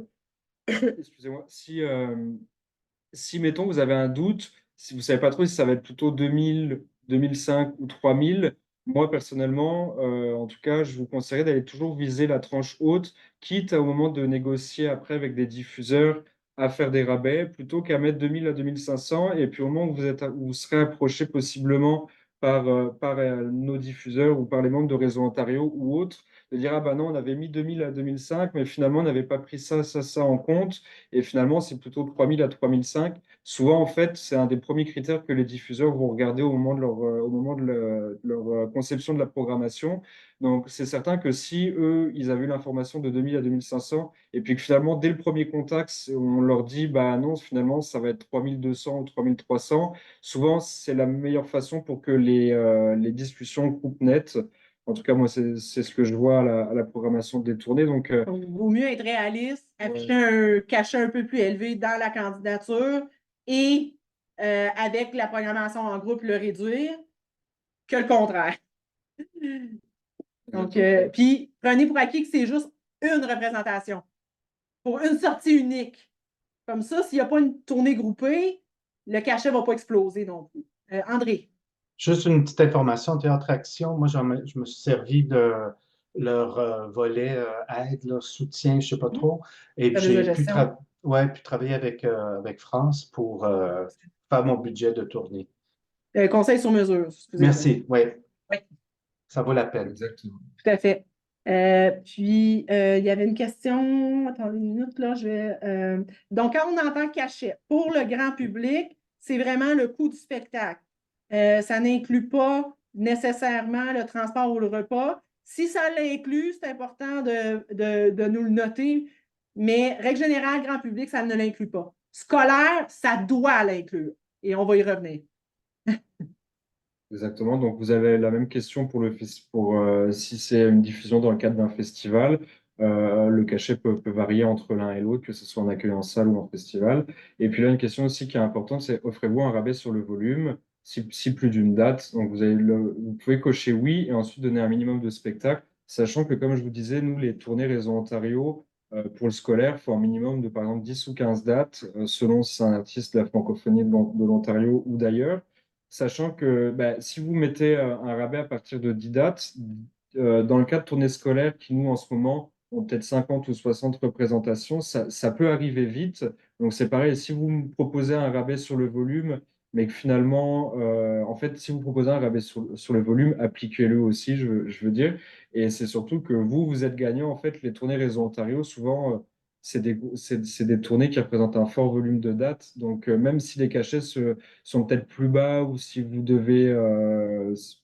Excusez-moi. Si, mettons, vous avez un doute, si vous ne savez pas trop si ça va être plutôt 2000, 2005 ou 3000, moi, personnellement, en tout cas, je vous conseillerais d'aller toujours viser la tranche haute, quitte au moment de négocier après avec des diffuseurs à faire des rabais, plutôt qu'à mettre 2000 à 2500. Et puis au moment où où vous serez approché possiblement par nos diffuseurs ou par les membres de Réseau Ontario ou autres, de dire, ah ben non, on avait mis 2000 à 2005, mais finalement, on n'avait pas pris ça en compte. Et finalement, c'est plutôt 3000 à 3005. Souvent, en fait, c'est un des premiers critères que les diffuseurs vont regarder au moment de leur conception de la programmation. Donc, c'est certain que si eux, ils avaient eu l'information de 2000 à 2500, et puis que finalement, dès le premier contact, on leur dit, bah non, finalement, ça va être 3200 ou 3300, souvent, c'est la meilleure façon pour que les discussions coupent net. En tout cas, moi, c'est ce que je vois à la programmation des tournées. Donc, Donc, il vaut mieux être réaliste, afficher ouais. un cachet un peu plus élevé dans la candidature et avec la programmation en groupe le réduire que le contraire. Donc, Exactement. puis prenez pour acquis que c'est juste une représentation pour une sortie unique. Comme ça, s'il n'y a pas une tournée groupée, le cachet ne va pas exploser non plus. André. Juste une petite information, Théâtre Action, moi, je me suis servi de leur volet aide, leur soutien, je ne sais pas trop, et puis Service de j'ai pu, gestion. ouais, puis travailler avec France pour faire mon budget de tournée. Conseil sur mesure, excusez-moi. Merci, oui, Oui, ça vaut la peine. Exactement. tout à fait. Puis, il y avait une question. Attendez une minute, là. Donc, quand on entend cachet, pour le grand public, c'est vraiment le coût du spectacle. Ça n'inclut pas nécessairement le transport ou le repas. Si ça l'inclut, c'est important de nous le noter. Mais, règle générale, grand public, ça ne l'inclut pas. Scolaire, ça doit l'inclure. Et on va y revenir. Exactement. Donc, vous avez la même question pour si c'est une diffusion dans le cadre d'un festival. Le cachet peut varier entre l'un et l'autre, que ce soit en accueil en salle ou en festival. Et puis là, une question aussi qui est importante, c'est offrez-vous un rabais sur le volume si plus d'une date. Donc, vous pouvez cocher oui et ensuite donner un minimum de spectacles, sachant que, comme je vous disais, nous, les tournées Réseau Ontario, pour le scolaire, il faut un minimum de, par exemple, 10 ou 15 dates, selon si c'est un artiste de la francophonie de l'Ontario ou d'ailleurs. Sachant que bah, si vous mettez un rabais à partir de 10 dates, dans le cas de tournées scolaires qui, nous, en ce moment, ont peut-être 50 ou 60 représentations, ça peut arriver vite. Donc, c'est pareil, si vous me proposez un rabais sur le volume, mais que finalement, en fait, si vous proposez un rabais sur le volume, appliquez-le aussi, je veux dire. Et c'est surtout que vous êtes gagnant. En fait, les tournées Réseau Ontario, souvent, c'est des tournées qui représentent un fort volume de dates. Donc, même si les cachets sont peut-être plus bas ou si vous devez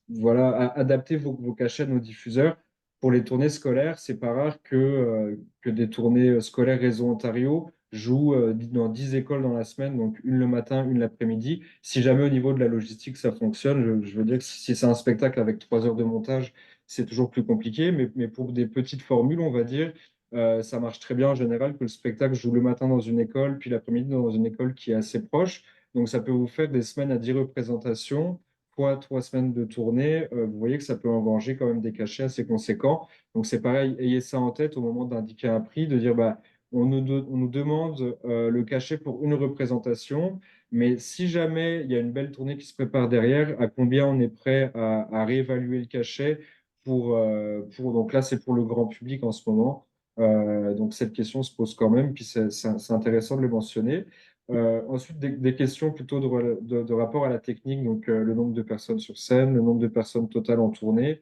voilà, adapter vos cachets à nos diffuseurs, pour les tournées scolaires, c'est pas rare que des tournées scolaires Réseau Ontario jouent dans 10 écoles dans la semaine, donc une le matin, une l'après-midi. Si jamais au niveau de la logistique ça fonctionne, je veux dire que si c'est un spectacle avec 3 heures de montage, c'est toujours plus compliqué, mais pour des petites formules, on va dire, ça marche très bien en général que le spectacle joue le matin dans une école, puis l'après-midi dans une école qui est assez proche. Donc ça peut vous faire des semaines à 10 représentations, fois 3 semaines de tournée. Vous voyez que ça peut engranger quand même des cachets assez conséquents. Donc c'est pareil, ayez ça en tête au moment d'indiquer un prix, de dire bah, on nous demande le cachet pour une représentation, mais si jamais il y a une belle tournée qui se prépare derrière, à combien on est prêt à réévaluer le cachet donc là c'est pour le grand public en ce moment. Donc cette question se pose quand même, puis c'est intéressant de le mentionner. Ensuite, des questions plutôt de rapport à la technique, donc le nombre de personnes sur scène, le nombre de personnes totales en tournée,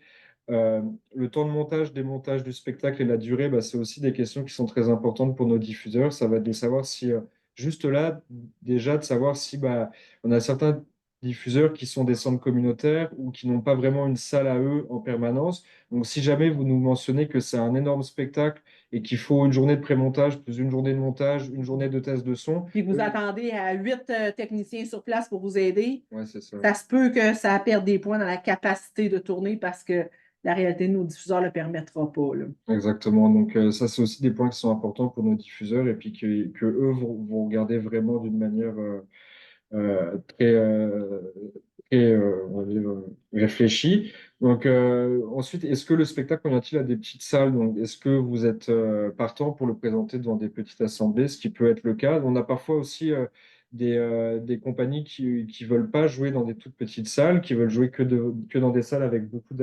le temps de montage, démontage du spectacle et la durée, bah, c'est aussi des questions qui sont très importantes pour nos diffuseurs. Ça va être de savoir si, juste là, déjà de savoir si bah, on a certains diffuseurs qui sont des centres communautaires ou qui n'ont pas vraiment une salle à eux en permanence. Donc, si jamais vous nous mentionnez que c'est un énorme spectacle et qu'il faut une journée de pré-montage, plus une journée de montage, une journée de test de son, Puis vous attendez à 8 techniciens sur place pour vous aider, ouais, c'est ça. ça se peut que ça perde des points dans la capacité de tourner parce que la réalité de nos diffuseurs ne le permettra pas, là. Exactement. Donc, ça, c'est aussi des points qui sont importants pour nos diffuseurs et puis que eux vont regarder vraiment d'une manière très, on va dire, réfléchie. Donc, ensuite, est-ce que le spectacle convient-il à des petites salles? Donc, est-ce que vous êtes partant pour le présenter dans des petites assemblées, ce qui peut être le cas? On a parfois aussi des compagnies qui veulent pas jouer dans des toutes petites salles, qui veulent jouer que dans des salles avec beaucoup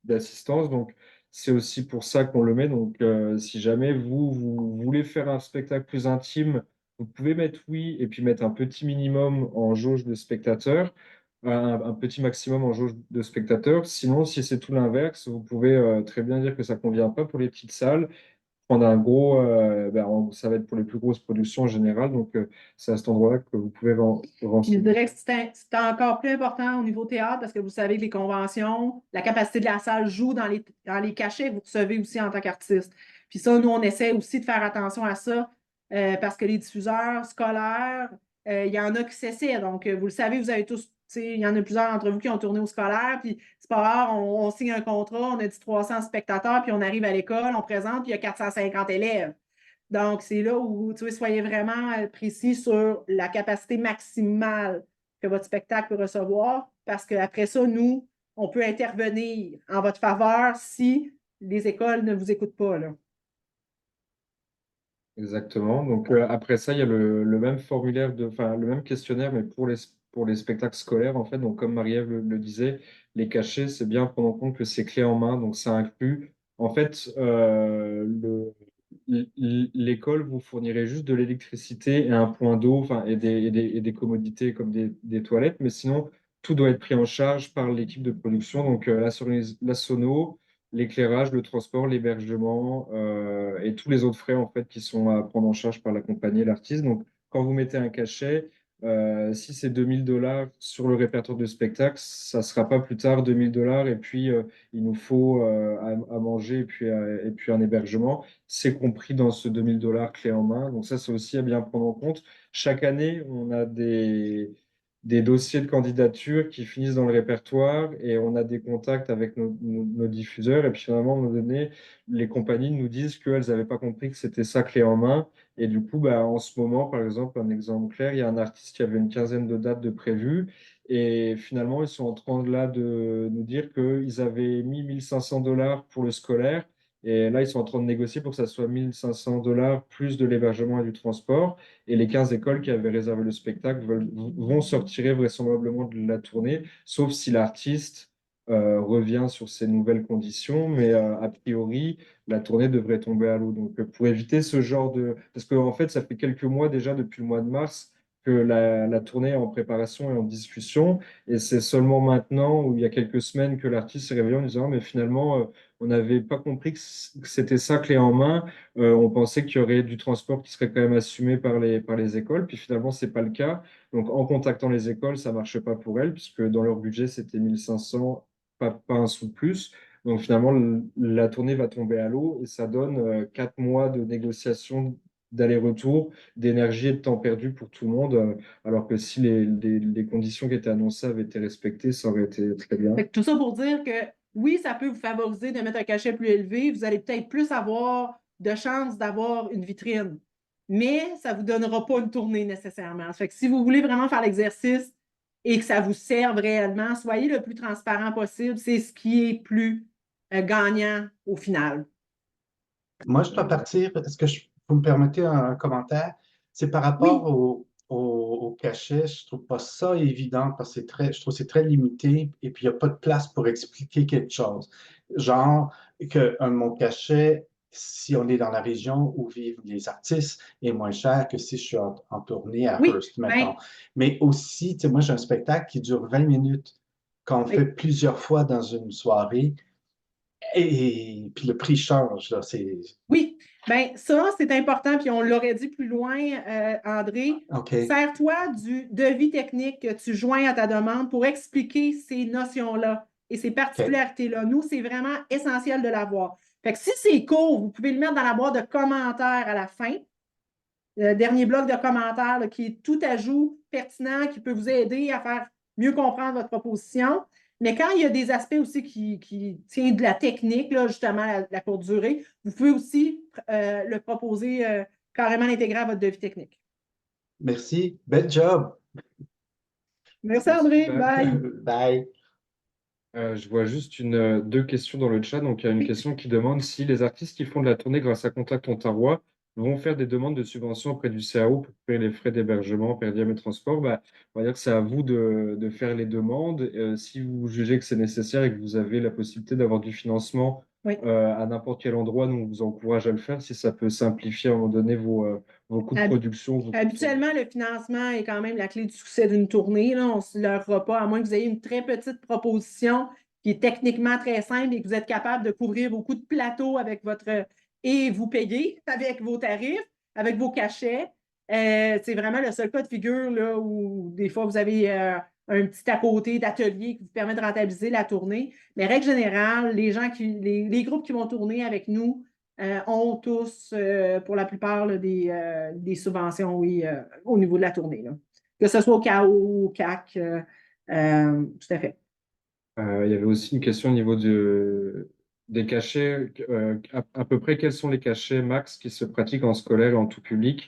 d'assistance. Donc, c'est aussi pour ça qu'on le met. Donc, si jamais vous voulez faire un spectacle plus intime, vous pouvez mettre oui et puis mettre un petit minimum en jauge de spectateurs, un petit maximum en jauge de spectateurs. Sinon, si c'est tout l'inverse, vous pouvez très bien dire que ça ne convient pas pour les petites salles. prendre un gros, ça va être pour les plus grosses productions en général. Donc, c'est à cet endroit-là que vous pouvez Je renseigner. dirais que c'est encore plus important au niveau théâtre parce que vous savez que les conventions, la capacité de la salle joue dans les cachets que vous recevez aussi en tant qu'artiste. Puis ça, nous, on essaie aussi de faire attention à ça parce que les diffuseurs scolaires, il y en a qui s'essaient. Donc, vous le savez, vous avez tous, il y en a plusieurs d'entre vous qui ont tourné au scolaire. Puis c'est pas rare, on signe un contrat, on a dit 300 spectateurs, puis on arrive à l'école, on présente, puis il y a 450 élèves. Donc, c'est là où soyez vraiment précis sur la capacité maximale que votre spectacle peut recevoir, parce qu'après ça, nous, on peut intervenir en votre faveur si les écoles ne vous écoutent pas, là. Exactement. Donc, après ça, il y a le même formulaire, enfin, le même questionnaire, mais pour les spectacles scolaires, en fait. Donc, comme Marie-Ève le disait, les cachets, c'est bien prendre en compte que c'est clé en main. Donc, ça inclut, en fait, l'école vous fournirait juste de l'électricité et un point d'eau, enfin, et des commodités comme des toilettes, mais sinon, tout doit être pris en charge par l'équipe de production. Donc, la sono, l'éclairage, le transport, l'hébergement et tous les autres frais en fait qui sont à prendre en charge par la compagnie et l'artiste. Donc, quand vous mettez un cachet, si c'est 2000 $ sur le répertoire de spectacle, ça sera pas plus tard 2000 $ et puis il nous faut à manger et puis un hébergement. C'est compris dans ce 2000 $ clé en main. Donc ça, c'est aussi à bien prendre en compte. Chaque année, on a des dossiers de candidature qui finissent dans le répertoire et on a des contacts avec nos diffuseurs. Et puis finalement, à un moment donné, les compagnies nous disent qu'elles n'avaient pas compris que c'était ça clé en main. Et du coup, bah, en ce moment, par exemple, un exemple clair, il y a un artiste qui avait une quinzaine de dates de prévues. Et finalement, ils sont en train là de nous dire qu'ils avaient mis 1500 $ pour le scolaire. Et là, ils sont en train de négocier pour que ça soit 1500 $ plus de l'hébergement et du transport. Et les 15 écoles qui avaient réservé le spectacle vont sortir vraisemblablement de la tournée, sauf si l'artiste revient sur ces nouvelles conditions. Mais a priori, la tournée devrait tomber à l'eau. Donc, pour éviter ce genre de... Parce qu'en fait, ça fait quelques mois déjà, depuis le mois de mars, que la tournée est en préparation et en discussion. Et c'est seulement maintenant, ou il y a quelques semaines, que l'artiste s'est réveillé en disant, mais finalement, on n'avait pas compris que c'était ça clé en main. On pensait qu'il y aurait du transport qui serait quand même assumé par les écoles, puis finalement, c'est pas le cas. Donc, en contactant les écoles, ça marchait pas pour elles, puisque dans leur budget, c'était 1500, pas un sou de plus. Donc, finalement, la tournée va tomber à l'eau et ça donne 4 mois de négociations, d'aller-retour, d'énergie et de temps perdu pour tout le monde. Alors que si les conditions qui étaient annoncées avaient été respectées, ça aurait été très bien. Fait que tout ça pour dire que oui, ça peut vous favoriser de mettre un cachet plus élevé. Vous allez peut-être plus avoir de chances d'avoir une vitrine, mais ça ne vous donnera pas une tournée nécessairement. Fait que si vous voulez vraiment faire l'exercice et que ça vous serve réellement, soyez le plus transparent possible. C'est ce qui est plus gagnant au final. Moi, je dois partir. Est-ce que vous me permettez un commentaire? C'est par rapport Oui, au cachet. Je trouve pas ça évident parce que je trouve que c'est très limité et puis il n'y a pas de place pour expliquer quelque chose. Genre que mon cachet, si on est dans la région où vivent les artistes, est moins cher que si je suis en tournée à oui, Hearst, mettons. ben, Mais aussi, tu sais, moi, j'ai un spectacle qui dure 20 minutes qu'on fait oui. plusieurs fois dans une soirée. Et puis le prix change, là, c'est... Oui, bien ça, c'est important, puis on l'aurait dit plus loin, André. OK, Sers-toi du devis technique que tu joins à ta demande pour expliquer ces notions-là et ces OK. particularités-là. Nous, c'est vraiment essentiel de l'avoir. Fait que si c'est court, vous pouvez le mettre dans la boîte de commentaires à la fin. Le dernier bloc de commentaires là, qui est tout ajout pertinent qui peut vous aider à faire mieux comprendre votre proposition. Mais quand il y a des aspects aussi qui tiennent de la technique, là, justement la courte durée, vous pouvez aussi le proposer carrément l'intégrer à votre devis technique. Merci. Bel job. Merci André, Super. bye. Bye. Je vois juste deux questions dans le chat. Donc, il y a une Oui. question qui demande si les artistes qui font de la tournée grâce à Contact Ontario vont faire des demandes de subventions auprès du CAO pour payer les frais d'hébergement, per diem et transport. Bah, on va dire que c'est à vous de faire les demandes. Si vous jugez que c'est nécessaire et que vous avez la possibilité d'avoir du financement Oui. à n'importe quel endroit, nous, on vous encourage à le faire si ça peut simplifier à un moment donné vos coûts de production, vos coûts de tournée. Habituellement, le financement est quand même la clé du succès d'une tournée. Là. On ne se leurrera pas, à moins que vous ayez une très petite proposition qui est techniquement très simple et que vous êtes capable de couvrir beaucoup de plateaux avec votre et vous payez avec vos tarifs, avec vos cachets. C'est vraiment le seul cas de figure là, où des fois vous avez un petit à côté d'atelier qui vous permet de rentabiliser la tournée. Mais règle générale, les groupes qui vont tourner avec nous ont tous, pour la plupart, là, des subventions, oui, au niveau de la tournée. Là. Que ce soit au KO ou au CAC, tout à fait. Il y avait aussi une question au niveau des cachets. À peu près, quels sont les cachets max qui se pratiquent en scolaire et en tout public?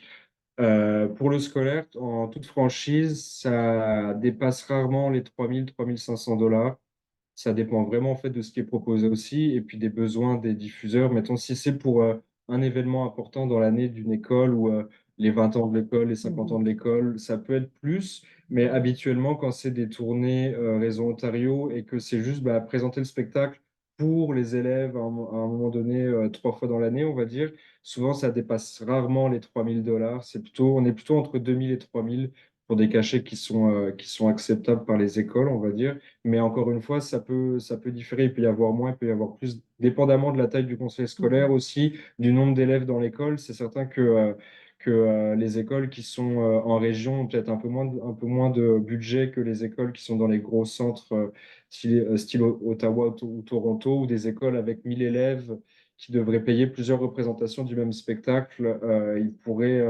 Pour le scolaire, en toute franchise, ça dépasse rarement les 3 000 à 3 500 $. Ça dépend vraiment en fait de ce qui est proposé aussi et puis des besoins des diffuseurs. Mettons, si c'est pour un événement important dans l'année d'une école ou les 20 ans de l'école, les 50 ans de l'école, ça peut être plus. Mais habituellement, quand c'est des tournées Réseau Ontario et que c'est juste bah, présenter le spectacle pour les élèves à un moment donné, 3 fois dans l'année, on va dire, souvent ça dépasse rarement les 3 000 $. On est plutôt entre 2 000 et 3 000 pour des cachets qui sont acceptables par les écoles, on va dire. Mais encore une fois, ça peut différer. Il peut y avoir moins, il peut y avoir plus, dépendamment de la taille du conseil scolaire aussi, du nombre d'élèves dans l'école. C'est certain que les écoles qui sont en région ont peut-être un peu moins de budget que les écoles qui sont dans les gros centres style Ottawa ou Toronto, ou des écoles avec 1 000 élèves qui devraient payer plusieurs représentations du même spectacle. Ils pourraient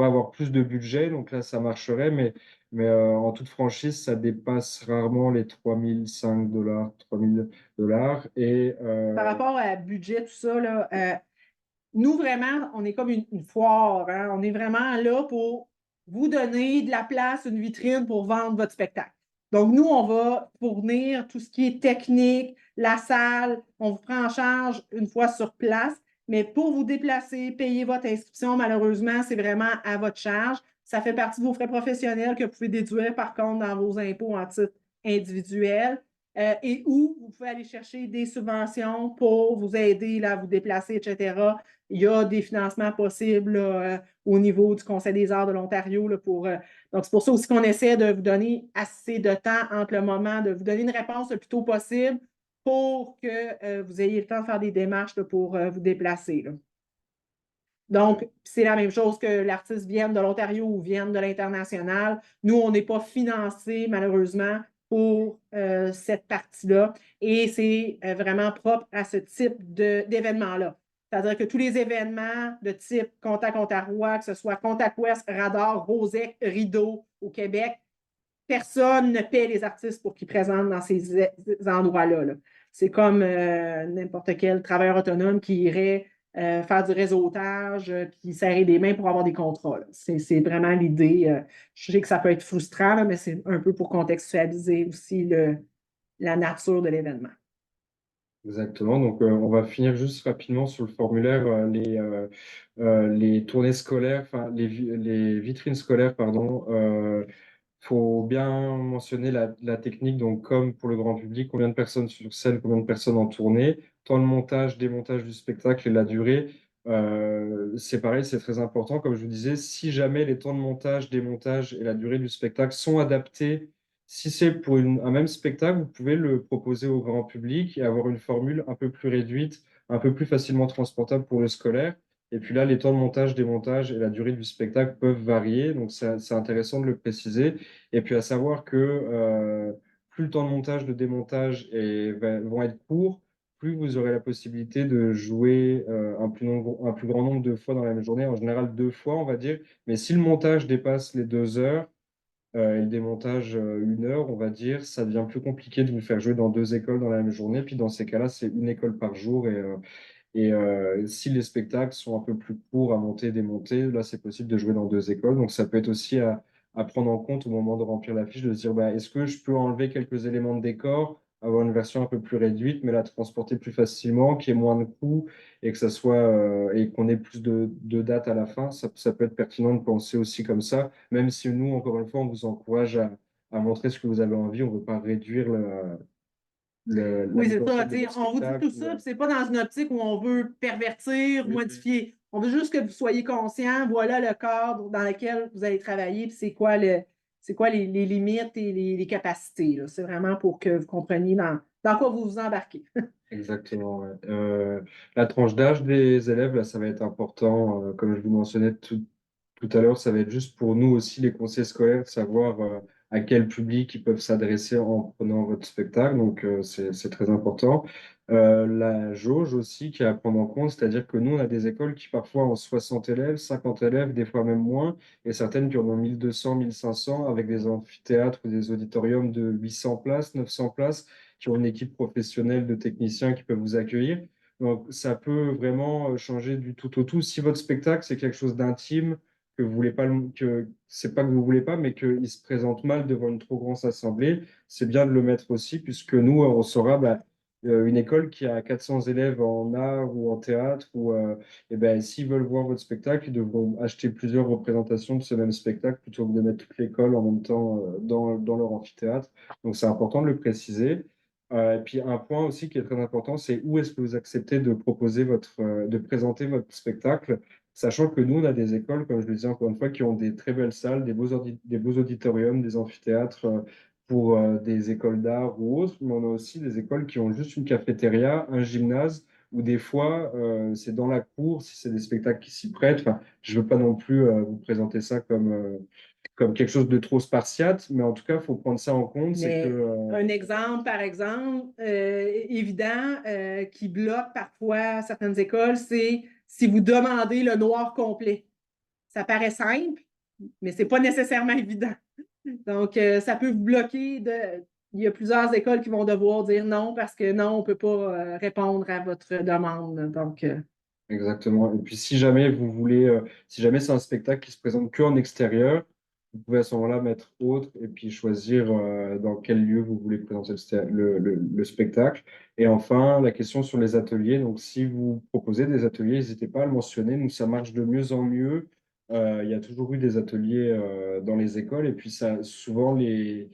avoir plus de budget, donc là, ça marcherait, mais en toute franchise, ça dépasse rarement les 3 500 $, 3 000 $. Par rapport à budget, tout ça, là, nous, vraiment, on est comme une foire. Hein? On est vraiment là pour vous donner de la place, une vitrine pour vendre votre spectacle. Donc, nous, on va fournir tout ce qui est technique, la salle, on vous prend en charge une fois sur place, mais pour vous déplacer, payer votre inscription, malheureusement, c'est vraiment à votre charge. Ça fait partie de vos frais professionnels que vous pouvez déduire, par contre, dans vos impôts en titre individuel. Et où vous pouvez aller chercher des subventions pour vous aider là, à vous déplacer, etc. Il y a des financements possibles là, au niveau du Conseil des arts de l'Ontario. Donc, c'est pour ça aussi qu'on essaie de vous donner assez de temps entre le moment, de vous donner une réponse le plus tôt possible pour que vous ayez le temps de faire des démarches là, pour vous déplacer. Là. Donc, c'est la même chose que l'artiste vienne de l'Ontario ou vienne de l'international. Nous, on n'est pas financé, malheureusement, pour cette partie-là. Et c'est vraiment propre à ce type d'événement-là. C'est-à-dire que tous les événements de type Contact Ontario, que ce soit Contact Ouest, Radar, Rosec, Rideau au Québec, personne ne paie les artistes pour qu'ils présentent dans ces endroits-là. Là. C'est comme n'importe quel travailleur autonome qui irait faire du réseautage, puis serrer des mains pour avoir des contrats. C'est vraiment l'idée. Je sais que ça peut être frustrant, là, mais c'est un peu pour contextualiser aussi la nature de l'événement. Exactement. Donc, on va finir juste rapidement sur le formulaire les tournées scolaires, enfin les vitrines scolaires, pardon. Faut bien mentionner la technique. Donc, comme pour le grand public, combien de personnes sur scène, combien de personnes en tournée, temps de montage, démontage du spectacle et la durée. C'est pareil, c'est très important. Comme je vous disais, si jamais les temps de montage, démontage et la durée du spectacle sont adaptés. Si c'est pour un même spectacle, vous pouvez le proposer au grand public et avoir une formule un peu plus réduite, un peu plus facilement transportable pour le scolaire. Et puis là, les temps de montage, démontage et la durée du spectacle peuvent varier, donc c'est intéressant de le préciser. Et puis à savoir que plus le temps de montage, de démontage vont être courts, plus vous aurez la possibilité de jouer un plus grand nombre de fois dans la même journée, en général 2 fois, on va dire. Mais si le montage dépasse les 2 heures, et le démontage 1 heure, on va dire, ça devient plus compliqué de vous faire jouer dans 2 écoles dans la même journée. Puis dans ces cas-là, c'est une école par jour. Et si les spectacles sont un peu plus courts à monter et démonter, là, c'est possible de jouer dans 2 écoles. Donc ça peut être aussi à prendre en compte au moment de remplir la fiche, de se dire, bah, est-ce que je peux enlever quelques éléments de décor, avoir une version un peu plus réduite, mais la transporter plus facilement, qui ait moins de coûts et que ça soit et qu'on ait plus de dates à la fin. Ça peut être pertinent de penser aussi comme ça, même si nous, encore une fois, on vous encourage à montrer ce que vous avez envie. On ne veut pas réduire la Oui, mise c'est en ça. scène de votre On vous dit tout spectacle. ça, puis c'est pas dans une optique où on veut pervertir, modifier. On veut juste que vous soyez conscient, voilà le cadre dans lequel vous allez travailler, puis c'est quoi les limites et les capacités. C'est vraiment pour que vous compreniez dans quoi vous vous embarquez. Exactement, ouais. La tranche d'âge des élèves, là, ça va être important. Comme je vous mentionnais tout à l'heure, ça va être juste pour nous aussi, les conseillers scolaires, de savoir à quel public ils peuvent s'adresser en prenant votre spectacle. Donc, c'est très important. La jauge aussi qui est à prendre en compte, c'est-à-dire que nous, on a des écoles qui parfois ont 60 élèves, 50 élèves, des fois même moins, et certaines qui en ont 1200, 1500, avec des amphithéâtres ou des auditoriums de 800 places, 900 places, qui ont une équipe professionnelle de techniciens qui peuvent vous accueillir. Donc, ça peut vraiment changer du tout au tout. Si votre spectacle, c'est quelque chose d'intime, que vous voulez pas, que c'est pas que vous voulez pas, mais qu'il se présente mal devant une trop grande assemblée, c'est bien de le mettre aussi, puisque nous, on saura, bah, une école qui a 400 élèves en art ou en théâtre, ou, eh ben, s'ils veulent voir votre spectacle, ils devront acheter plusieurs représentations de ce même spectacle plutôt que de mettre toute l'école en même temps dans leur amphithéâtre. Donc, c'est important de le préciser. Et puis un point aussi qui est très important, c'est où est-ce que vous acceptez de proposer de présenter votre spectacle, sachant que nous, on a des écoles, comme je le disais encore une fois, qui ont des très belles salles, des beaux auditoriums, des amphithéâtres pour des écoles d'art ou autres, mais on a aussi des écoles qui ont juste une cafétéria, un gymnase, ou des fois, c'est dans la cour, si c'est des spectacles qui s'y prêtent. Enfin, je veux pas non plus vous présenter ça comme quelque chose de trop spartiate, mais en tout cas, il faut prendre ça en compte, c'est que Mais un exemple, par exemple, évident, qui bloque parfois certaines écoles, c'est si vous demandez le noir complet. Ça paraît simple, mais ce n'est pas nécessairement évident. Donc, ça peut vous bloquer. Il y a plusieurs écoles qui vont devoir dire non parce que non, on ne peut pas répondre à votre demande. Donc, Exactement. Et puis, si jamais vous voulez, si jamais c'est un spectacle qui se présente que en extérieur, vous pouvez à ce moment-là mettre autre et puis choisir dans quel lieu vous voulez présenter le spectacle. Et enfin, la question sur les ateliers. Donc, si vous proposez des ateliers, n'hésitez pas à le mentionner. Nous, ça marche de mieux en mieux. Il y a toujours eu des ateliers dans les écoles et puis ça, souvent les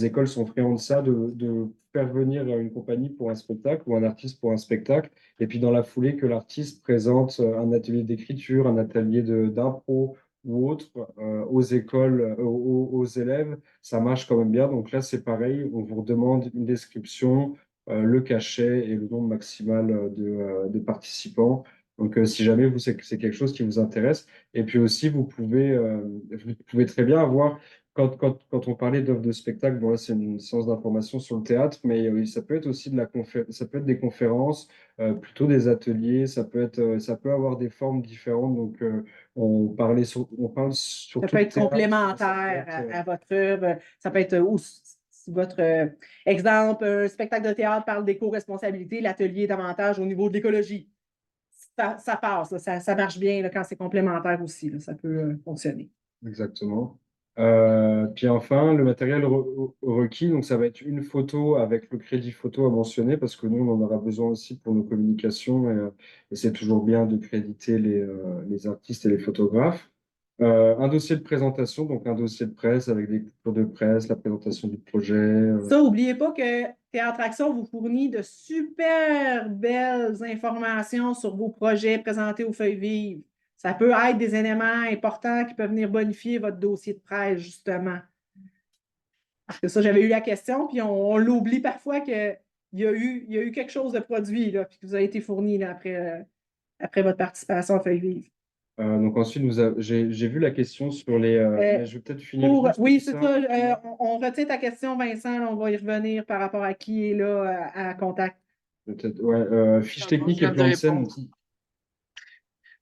écoles sont friandes de ça, de faire venir une compagnie pour un spectacle ou un artiste pour un spectacle et puis dans la foulée que l'artiste présente un atelier d'écriture, un atelier d'impro ou autre aux écoles, aux élèves, ça marche quand même bien. Donc là, c'est pareil, on vous demande une description, le cachet et le nombre maximal de participants. Donc, si jamais c'est quelque chose qui vous intéresse, et puis aussi, vous pouvez très bien avoir quand on parlait d'offres de spectacle, bon là c'est une séance d'information sur le théâtre, mais ça peut être aussi ça peut être des conférences, plutôt des ateliers, ça peut avoir des formes différentes. Donc on parle ça surtout peut de être théâtre, mais ça peut complémentaire être à votre œuvre. Ça peut être si votre exemple, un spectacle de théâtre parle d'éco-responsabilité, l'atelier davantage au niveau de l'écologie. Ça passe, là, ça marche bien là, quand c'est complémentaire aussi. Là, ça peut fonctionner. exactement. Puis enfin, le matériel requis, donc ça va être une photo avec le crédit photo à mentionner parce que nous, on en aura besoin aussi pour nos communications et c'est toujours bien de créditer les artistes et les photographes. Un dossier de présentation, donc un dossier de presse avec des coupures de presse, la présentation du projet. Ça, n'oubliez pas que Théâtre Action vous fournit de super belles informations sur vos projets présentés aux feuilles vives. Ça peut être des éléments importants qui peuvent venir bonifier votre dossier de presse, justement. Parce que ça, j'avais eu la question, puis on l'oublie parfois qu'il y a eu quelque chose de produit, là, puis qui vous a été fourni là, après votre participation aux feuilles vives. Donc ensuite, j'ai vu la question sur mais je vais peut-être finir juste Oui, c'est ça. ça. On retient ta question, Vincent. Là, on va y revenir par rapport à qui est là à contact. Peut-être, ouais, fiche Pardon, je technique et viens de plan de scène. répondre.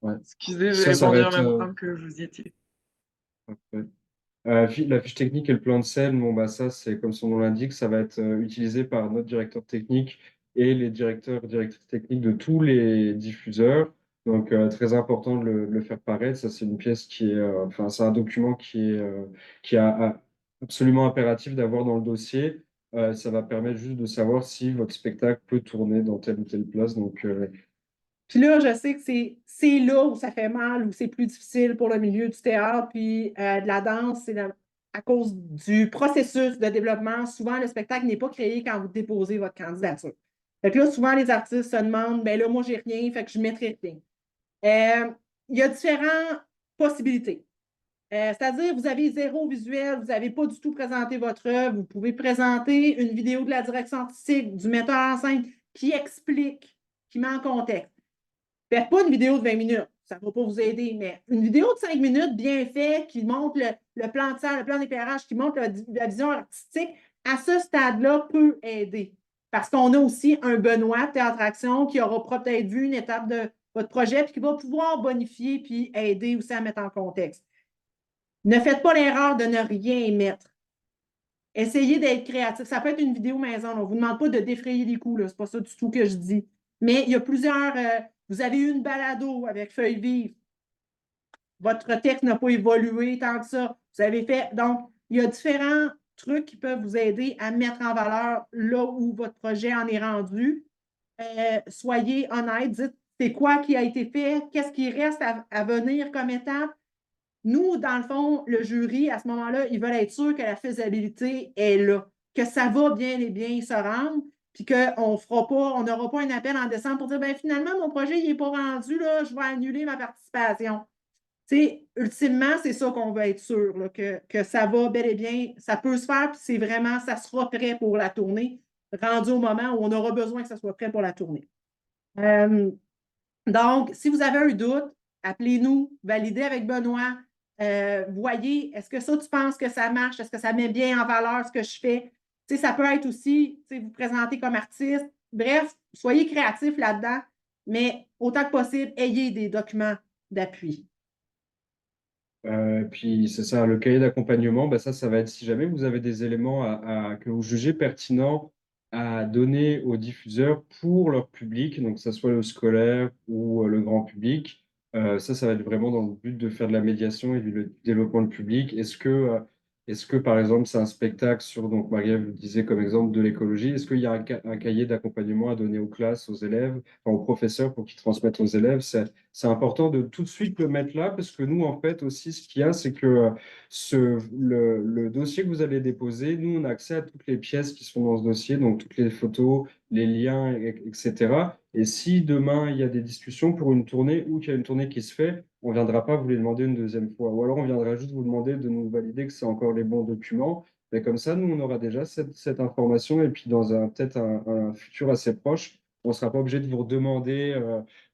Ouais. Excusez, j'ai Ça va répondu en être. même temps que vous y étiez. Ouais. La fiche technique et le plan de scène, bon, bah, ça, c'est comme son nom l'indique, ça va être utilisé par notre directeur technique et les directrices techniques de tous les diffuseurs. Donc, très important de le faire paraître. Ça, c'est une pièce enfin, c'est un document qui est absolument impératif d'avoir dans le dossier. Ça va permettre juste de savoir si votre spectacle peut tourner dans telle ou telle place. Donc, Puis là, je sais que c'est là où ça fait mal, où c'est plus difficile pour le milieu du théâtre, puis de la danse, à cause du processus de développement. Souvent, le spectacle n'est pas créé quand vous déposez votre candidature. Fait que là, souvent, les artistes se demandent, ben là, moi, j'ai rien, fait que je ne mettrai rien. Il y a différentes possibilités. C'est-à-dire, vous avez zéro visuel, vous n'avez pas du tout présenté votre œuvre, vous pouvez présenter une vidéo de la direction artistique, du metteur en scène qui explique, qui met en contexte. Faites pas une vidéo de 20 minutes, ça ne va pas vous aider, mais une vidéo de 5 minutes bien faite, qui montre le plan de salle, le plan d'éclairage, qui montre la vision artistique, à ce stade-là, peut aider. Parce qu'on a aussi un Benoît de Théâtre Action qui aura peut-être vu une étape de votre projet puis qui va pouvoir bonifier puis aider aussi à mettre en contexte. Ne faites pas l'erreur de ne rien émettre. Essayez d'être créatif. Ça peut être une vidéo maison. On ne vous demande pas de défrayer les coups. Ce n'est pas ça du tout que je dis. Mais il y a plusieurs... vous avez eu une balado avec Feuille Vive. Votre texte n'a pas évolué tant que ça. Vous avez fait... Donc, il y a différents trucs qui peuvent vous aider à mettre en valeur là où votre projet en est rendu. Soyez honnête. Dites c'est quoi qui a été fait, qu'est-ce qui reste à venir comme étape. Nous, dans le fond, le jury, à ce moment-là, ils veulent être sûrs que la faisabilité est là, que ça va bien et bien se rendre, puis qu'on n'aura pas un appel en décembre pour dire, ben finalement, mon projet, il n'est pas rendu, là, je vais annuler ma participation. T'sais, ultimement, c'est ça qu'on veut être sûr, là, que ça va bel et bien, ça peut se faire, puis c'est vraiment, ça sera prêt pour la tournée, rendu au moment où on aura besoin que ça soit prêt pour la tournée. Donc, si vous avez un doute, appelez-nous, validez avec Benoît. Voyez, est-ce que ça, tu penses que ça marche? Est-ce que ça met bien en valeur ce que je fais? Tu sais, ça peut être aussi, tu sais, vous présenter comme artiste. Bref, soyez créatifs là-dedans, mais autant que possible, ayez des documents d'appui. Puis c'est ça, le cahier d'accompagnement, bah ça va être si jamais vous avez des éléments que vous jugez pertinents à donner aux diffuseurs pour leur public, donc que ce soit le scolaire ou le grand public. Ça va être vraiment dans le but de faire de la médiation et du développement du public. Est-ce que par exemple, c'est un spectacle sur, donc Marie-Ève le disait comme exemple, de l'écologie, est-ce qu'il y a un cahier d'accompagnement à donner aux classes, aux élèves, enfin, aux professeurs pour qu'ils transmettent aux élèves? C'est important de tout de suite le mettre là parce que nous, en fait, aussi, ce qu'il y a, c'est que le dossier que vous allez déposer, nous, on a accès à toutes les pièces qui sont dans ce dossier, donc toutes les photos, les liens, etc. Et si demain, il y a des discussions pour une tournée ou qu'il y a une tournée qui se fait, on ne viendra pas vous les demander une deuxième fois. Ou alors, on viendra juste vous demander de nous valider que c'est encore les bons documents. Mais comme ça, nous, on aura déjà cette information. Et puis, dans peut-être un futur assez proche, on ne sera pas obligé de vous redemander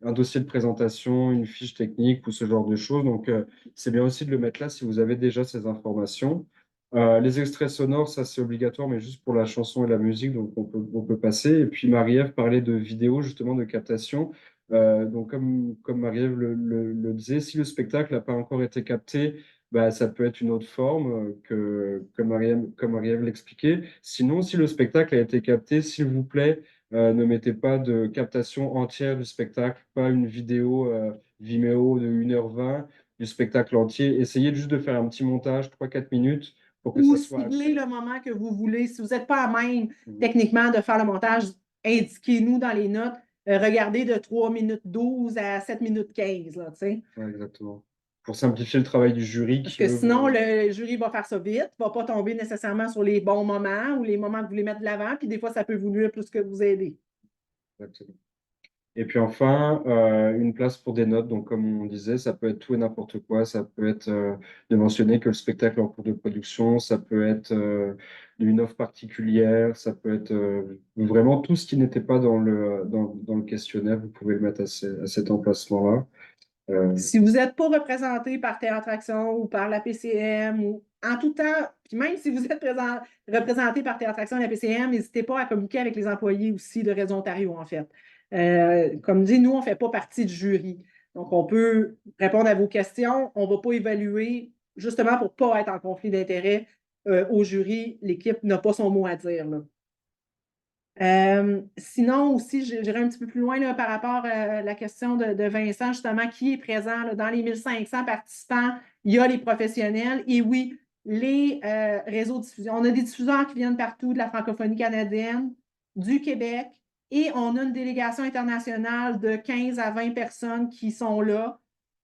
un dossier de présentation, une fiche technique ou ce genre de choses. Donc, c'est bien aussi de le mettre là si vous avez déjà ces informations. Les extraits sonores, ça c'est obligatoire, mais juste pour la chanson et la musique, donc on peut passer. Et puis Marie-Ève parlait de vidéos, justement, de captation. Donc, comme Marie-Ève le disait, si le spectacle n'a pas encore été capté, bah, ça peut être une autre forme, comme Marie-Ève l'expliquait. Sinon, si le spectacle a été capté, s'il vous plaît, ne mettez pas de captation entière du spectacle, pas une vidéo Vimeo de 1h20 du spectacle entier. Essayez juste de faire un petit montage, 3-4 minutes, pour que Ou ça soit... cibler le moment que vous voulez. Si vous n'êtes pas à même techniquement de faire le montage, indiquez-nous dans les notes. Regardez de 3 minutes 12 à 7 minutes 15. Là, Ouais, exactement. Pour simplifier le travail du jury. Parce que sinon, le jury va faire ça vite, ne va pas tomber nécessairement sur les bons moments ou les moments que vous voulez mettre de l'avant, puis des fois, ça peut vous nuire plus que vous aider. Exactement. Et puis enfin, une place pour des notes. Donc, comme on disait, ça peut être tout et n'importe quoi. Ça peut être de mentionner que le spectacle est en cours de production. Ça peut être une offre particulière. Ça peut être vraiment tout ce qui n'était pas dans le questionnaire. Vous pouvez le mettre à cet emplacement-là. Si vous n'êtes pas représenté par Théâtre Action ou par la PCM, ou en tout temps, puis même si vous êtes représenté par Théâtre Action et la PCM, n'hésitez pas à communiquer avec les employés aussi de Réseau Ontario, en fait. Comme dit, nous, on ne fait pas partie du jury. Donc, on peut répondre à vos questions. On ne va pas évaluer, justement pour ne pas être en conflit d'intérêts au jury. L'équipe n'a pas son mot à dire, là. Sinon, aussi, j'irai un petit peu plus loin là, par rapport à la question de Vincent, justement, qui est présent là, dans les 1500 participants. Il y a les professionnels et oui, les réseaux de diffusion. On a des diffuseurs qui viennent partout de la francophonie canadienne, du Québec, et on a une délégation internationale de 15 à 20 personnes qui sont là.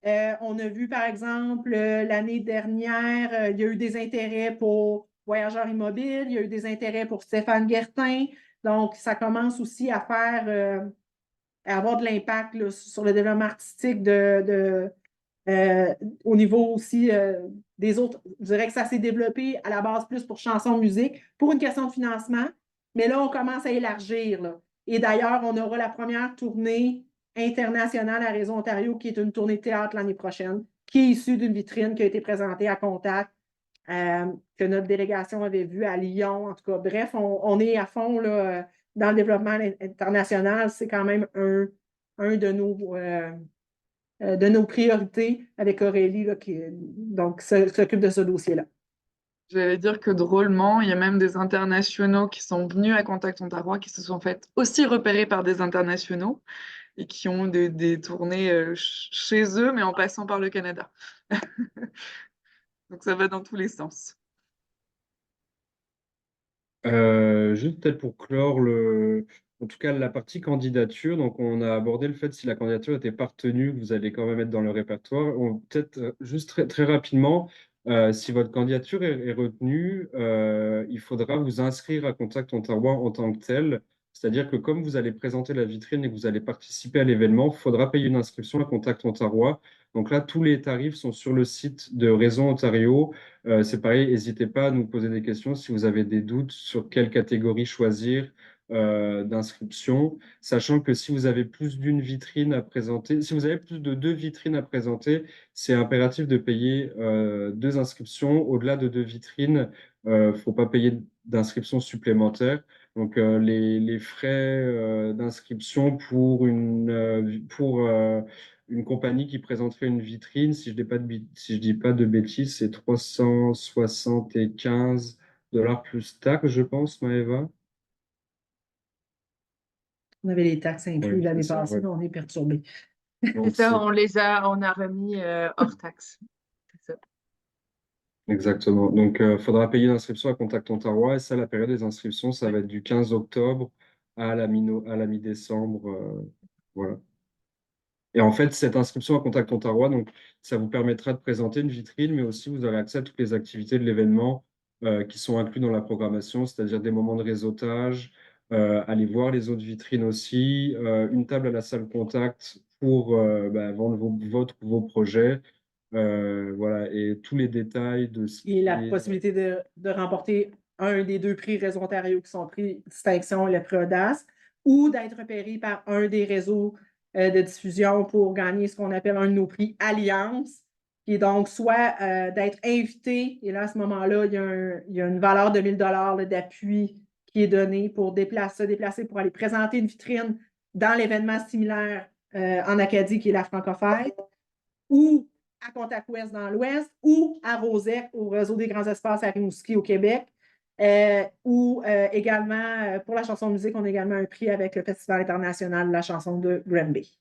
On a vu, par exemple, l'année dernière, il y a eu des intérêts pour Voyageurs Immobiles, il y a eu des intérêts pour Stéphane Guertin. Donc, ça commence aussi à faire, à avoir de l'impact là, sur le développement artistique au niveau aussi des autres. Je dirais que ça s'est développé à la base plus pour chansons, musique, pour une question de financement. Mais là, on commence à élargir. Là. Et d'ailleurs, on aura la première tournée internationale à Réseau Ontario, qui est une tournée de théâtre l'année prochaine, qui est issue d'une vitrine qui a été présentée à Contact, que notre délégation avait vue à Lyon. En tout cas, bref, on est à fond là, dans le développement international. C'est quand même un de nos priorités avec Aurélie, là, qui donc, s'occupe de ce dossier-là. J'allais dire que drôlement, il y a même des internationaux qui sont venus à Contact Ontario qui se sont fait aussi repérer par des internationaux et qui ont des tournées chez eux, mais en passant par le Canada. Donc ça va dans tous les sens. Juste peut-être pour clore en tout cas la partie candidature, donc on a abordé le fait si la candidature n'était pas retenue, vous allez quand même être dans le répertoire. Peut-être juste très, très rapidement, si votre candidature est retenue, il faudra vous inscrire à Contact Ontario en tant que tel. C'est-à-dire que comme vous allez présenter la vitrine et que vous allez participer à l'événement, il faudra payer une inscription à Contact Ontario. Donc là, tous les tarifs sont sur le site de Réseau Ontario. C'est pareil, n'hésitez pas à nous poser des questions si vous avez des doutes sur quelle catégorie choisir d'inscription, sachant que si vous avez plus d'une vitrine à présenter, si vous avez plus de 2 vitrines à présenter, c'est impératif de payer 2 inscriptions. Au-delà de 2 vitrines, faut pas payer d'inscription supplémentaire. Donc les frais d'inscription pour une compagnie qui présenterait une vitrine, si je dis pas de bêtises, c'est 375 $ plus taxes, je pense, Maëva. On avait les taxes inclus Oui, c'est l'année ça, passée, ouais. mais on est perturbé. C'est Donc, ça, c'est on a remis hors taxe. C'est ça. exactement. Donc, faudra payer l'inscription à Contact Ontario. Et ça, la période des inscriptions, ça va être du 15 octobre à la mi-décembre. Voilà. Et en fait, cette inscription à Contact Ontario, donc, ça vous permettra de présenter une vitrine, mais aussi vous aurez accès à toutes les activités de l'événement qui sont inclus dans la programmation, c'est-à-dire des moments de réseautage, aller voir les autres vitrines aussi, une table à la salle Contact pour vendre vos projets, voilà, et tous les détails de ce Et la qui est. possibilité de remporter un des 2 prix Réseau Ontario qui sont prix Distinction et le prix Audace, ou d'être repéré par un des réseaux de diffusion pour gagner ce qu'on appelle un de nos prix Alliance, qui est donc soit d'être invité, et là, à ce moment-là, il y a une valeur de 1 000 $ d'appui qui est donnée pour se déplacer pour aller présenter une vitrine dans l'événement similaire en Acadie, qui est la Francofête, ou à Contact-Ouest dans l'Ouest, ou à Rosec, au réseau des grands espaces à Rimouski au Québec, ou également, pour la chanson de musique, on a également un prix avec le Festival international de la chanson de Granby.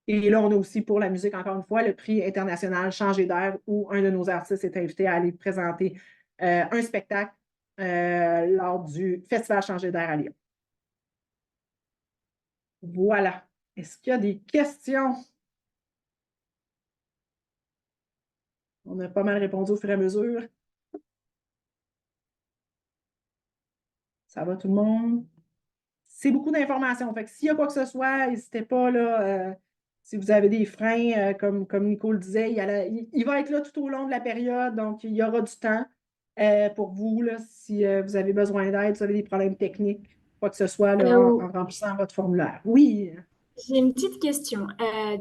Et là, on a aussi pour la musique, encore une fois, le prix international Changer d'air, où un de nos artistes est invité à aller présenter un spectacle lors du Festival Changer d'air à Lyon. Voilà. Est-ce qu'il y a des questions? On a pas mal répondu au fur et à mesure. Ça va tout le monde? C'est beaucoup d'informations. Fait que s'il y a quoi que ce soit, n'hésitez pas là. Si vous avez des freins, comme Nico le disait, il va être là tout au long de la période, donc il y aura du temps pour vous là, si vous avez besoin d'aide, vous avez des problèmes techniques, quoi que ce soit là, Euh, en remplissant votre formulaire. Oui. J'ai une petite question.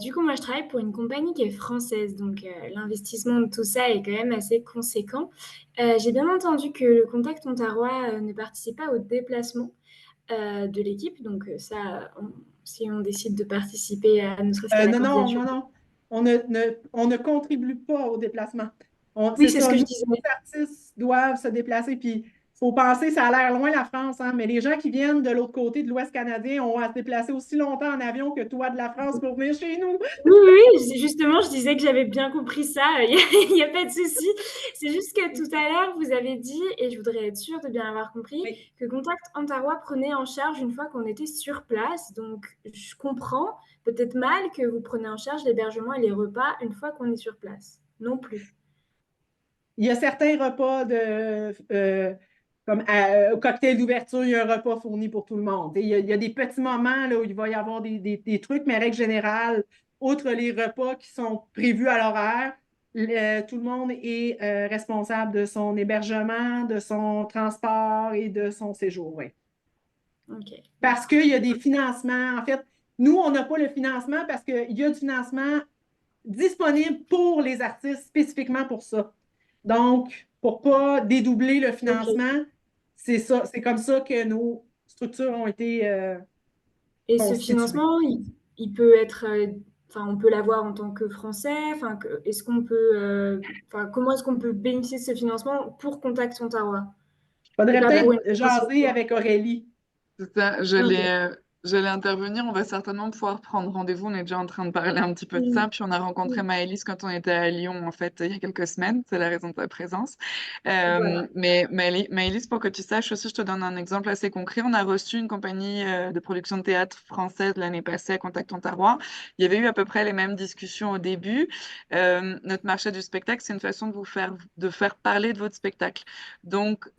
Du coup, moi, je travaille pour une compagnie qui est française, donc l'investissement de tout ça est quand même assez conséquent. J'ai bien entendu que le Contact Ontario ne participe pas au déplacement de l'équipe, donc si on décide de participer à ne serait-ce qu'à la Non, non, candidature. non, non. On ne contribue pas au déplacement. Oui, C'est c'est ce ça, que je nous, disais. les artistes doivent se déplacer. Puis, il faut penser, ça a l'air loin la France, hein, mais les gens qui viennent de l'autre côté de l'Ouest canadien ont à se déplacer aussi longtemps en avion que toi de la France pour venir chez nous. Oui, oui, oui, justement, je disais que j'avais bien compris ça, il n'y a pas de souci. C'est juste que tout à l'heure, vous avez dit, et je voudrais être sûre de bien avoir compris, Oui. que Contact Ontario prenait en charge une fois qu'on était sur place. Donc, je comprends peut-être mal que vous prenez en charge l'hébergement et les repas une fois qu'on est sur place. Non plus. Il y a certains repas comme au cocktail d'ouverture, il y a un repas fourni pour tout le monde. Il y a des petits moments là, où il va y avoir des trucs, mais en règle générale, outre les repas qui sont prévus à l'horaire, tout le monde est responsable de son hébergement, de son transport et de son séjour. Ouais. OK. Parce qu'il y a des financements. En fait, nous, on n'a pas le financement parce qu'il y a du financement disponible pour les artistes, spécifiquement pour ça. Donc, pour ne pas dédoubler le OK. financement, c'est ça, c'est comme ça que nos structures ont été Et ce constituées. financement, il peut être, enfin, on peut l'avoir en tant que Français. Enfin, est-ce qu'on peut, enfin, comment est-ce qu'on peut bénéficier de ce financement pour Contact Ontario? Il Et faudrait pas pour une peut-être jaser association. avec Aurélie. C'est ça, OK. j'allais intervenir, on va certainement pouvoir prendre rendez-vous, on est déjà en train de parler un petit peu de Mm. ça, puis on a rencontré Mm. Maëlys quand on était à Lyon, en fait, il y a quelques semaines, c'est la raison de sa présence. Voilà. Mais Maëlys, pour que tu saches aussi, je te donne un exemple assez concret, on a reçu une compagnie de production de théâtre française l'année passée à Contact Ontario, il y avait eu à peu près les mêmes discussions au début. Notre marché du spectacle, c'est une façon de faire parler de votre spectacle. Donc,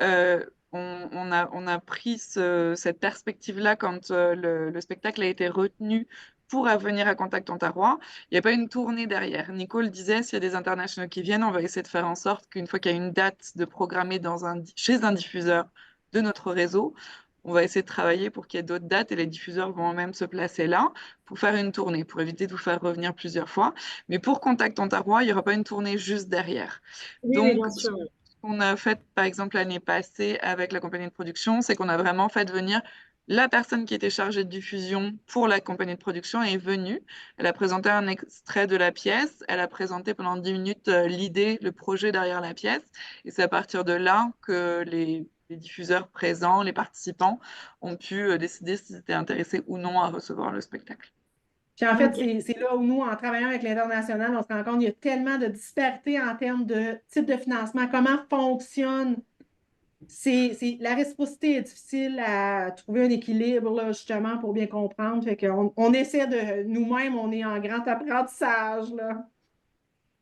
on a pris cette perspective-là quand le spectacle a été retenu pour venir à Contact Ontario. Il n'y a pas une tournée derrière. Nico le disait, s'il y a des internationaux qui viennent, on va essayer de faire en sorte qu'une fois qu'il y a une date de programmer chez un diffuseur de notre réseau, on va essayer de travailler pour qu'il y ait d'autres dates et les diffuseurs vont même se placer là pour faire une tournée, pour éviter de vous faire revenir plusieurs fois. Mais pour Contact Ontario, il n'y aura pas une tournée juste derrière. Oui, oui, Donc, bien sûr. qu'on a fait, par exemple, l'année passée avec la compagnie de production, c'est qu'on a vraiment fait venir la personne qui était chargée de diffusion pour la compagnie de production est venue. Elle a présenté un extrait de la pièce. Elle a présenté pendant 10 minutes l'idée, le projet derrière la pièce. Et c'est à partir de là que les diffuseurs présents, les participants, ont pu décider s'ils étaient intéressés ou non à recevoir le spectacle. Puis en fait, OK. c'est là où nous, en travaillant avec l'international, on se rend compte qu'il y a tellement de disparités en termes de type de financement, comment fonctionne. La réciprocité est difficile à trouver un équilibre, là, justement, pour bien comprendre. Fait qu'on on essaie de nous-mêmes, on est en grand apprentissage, là.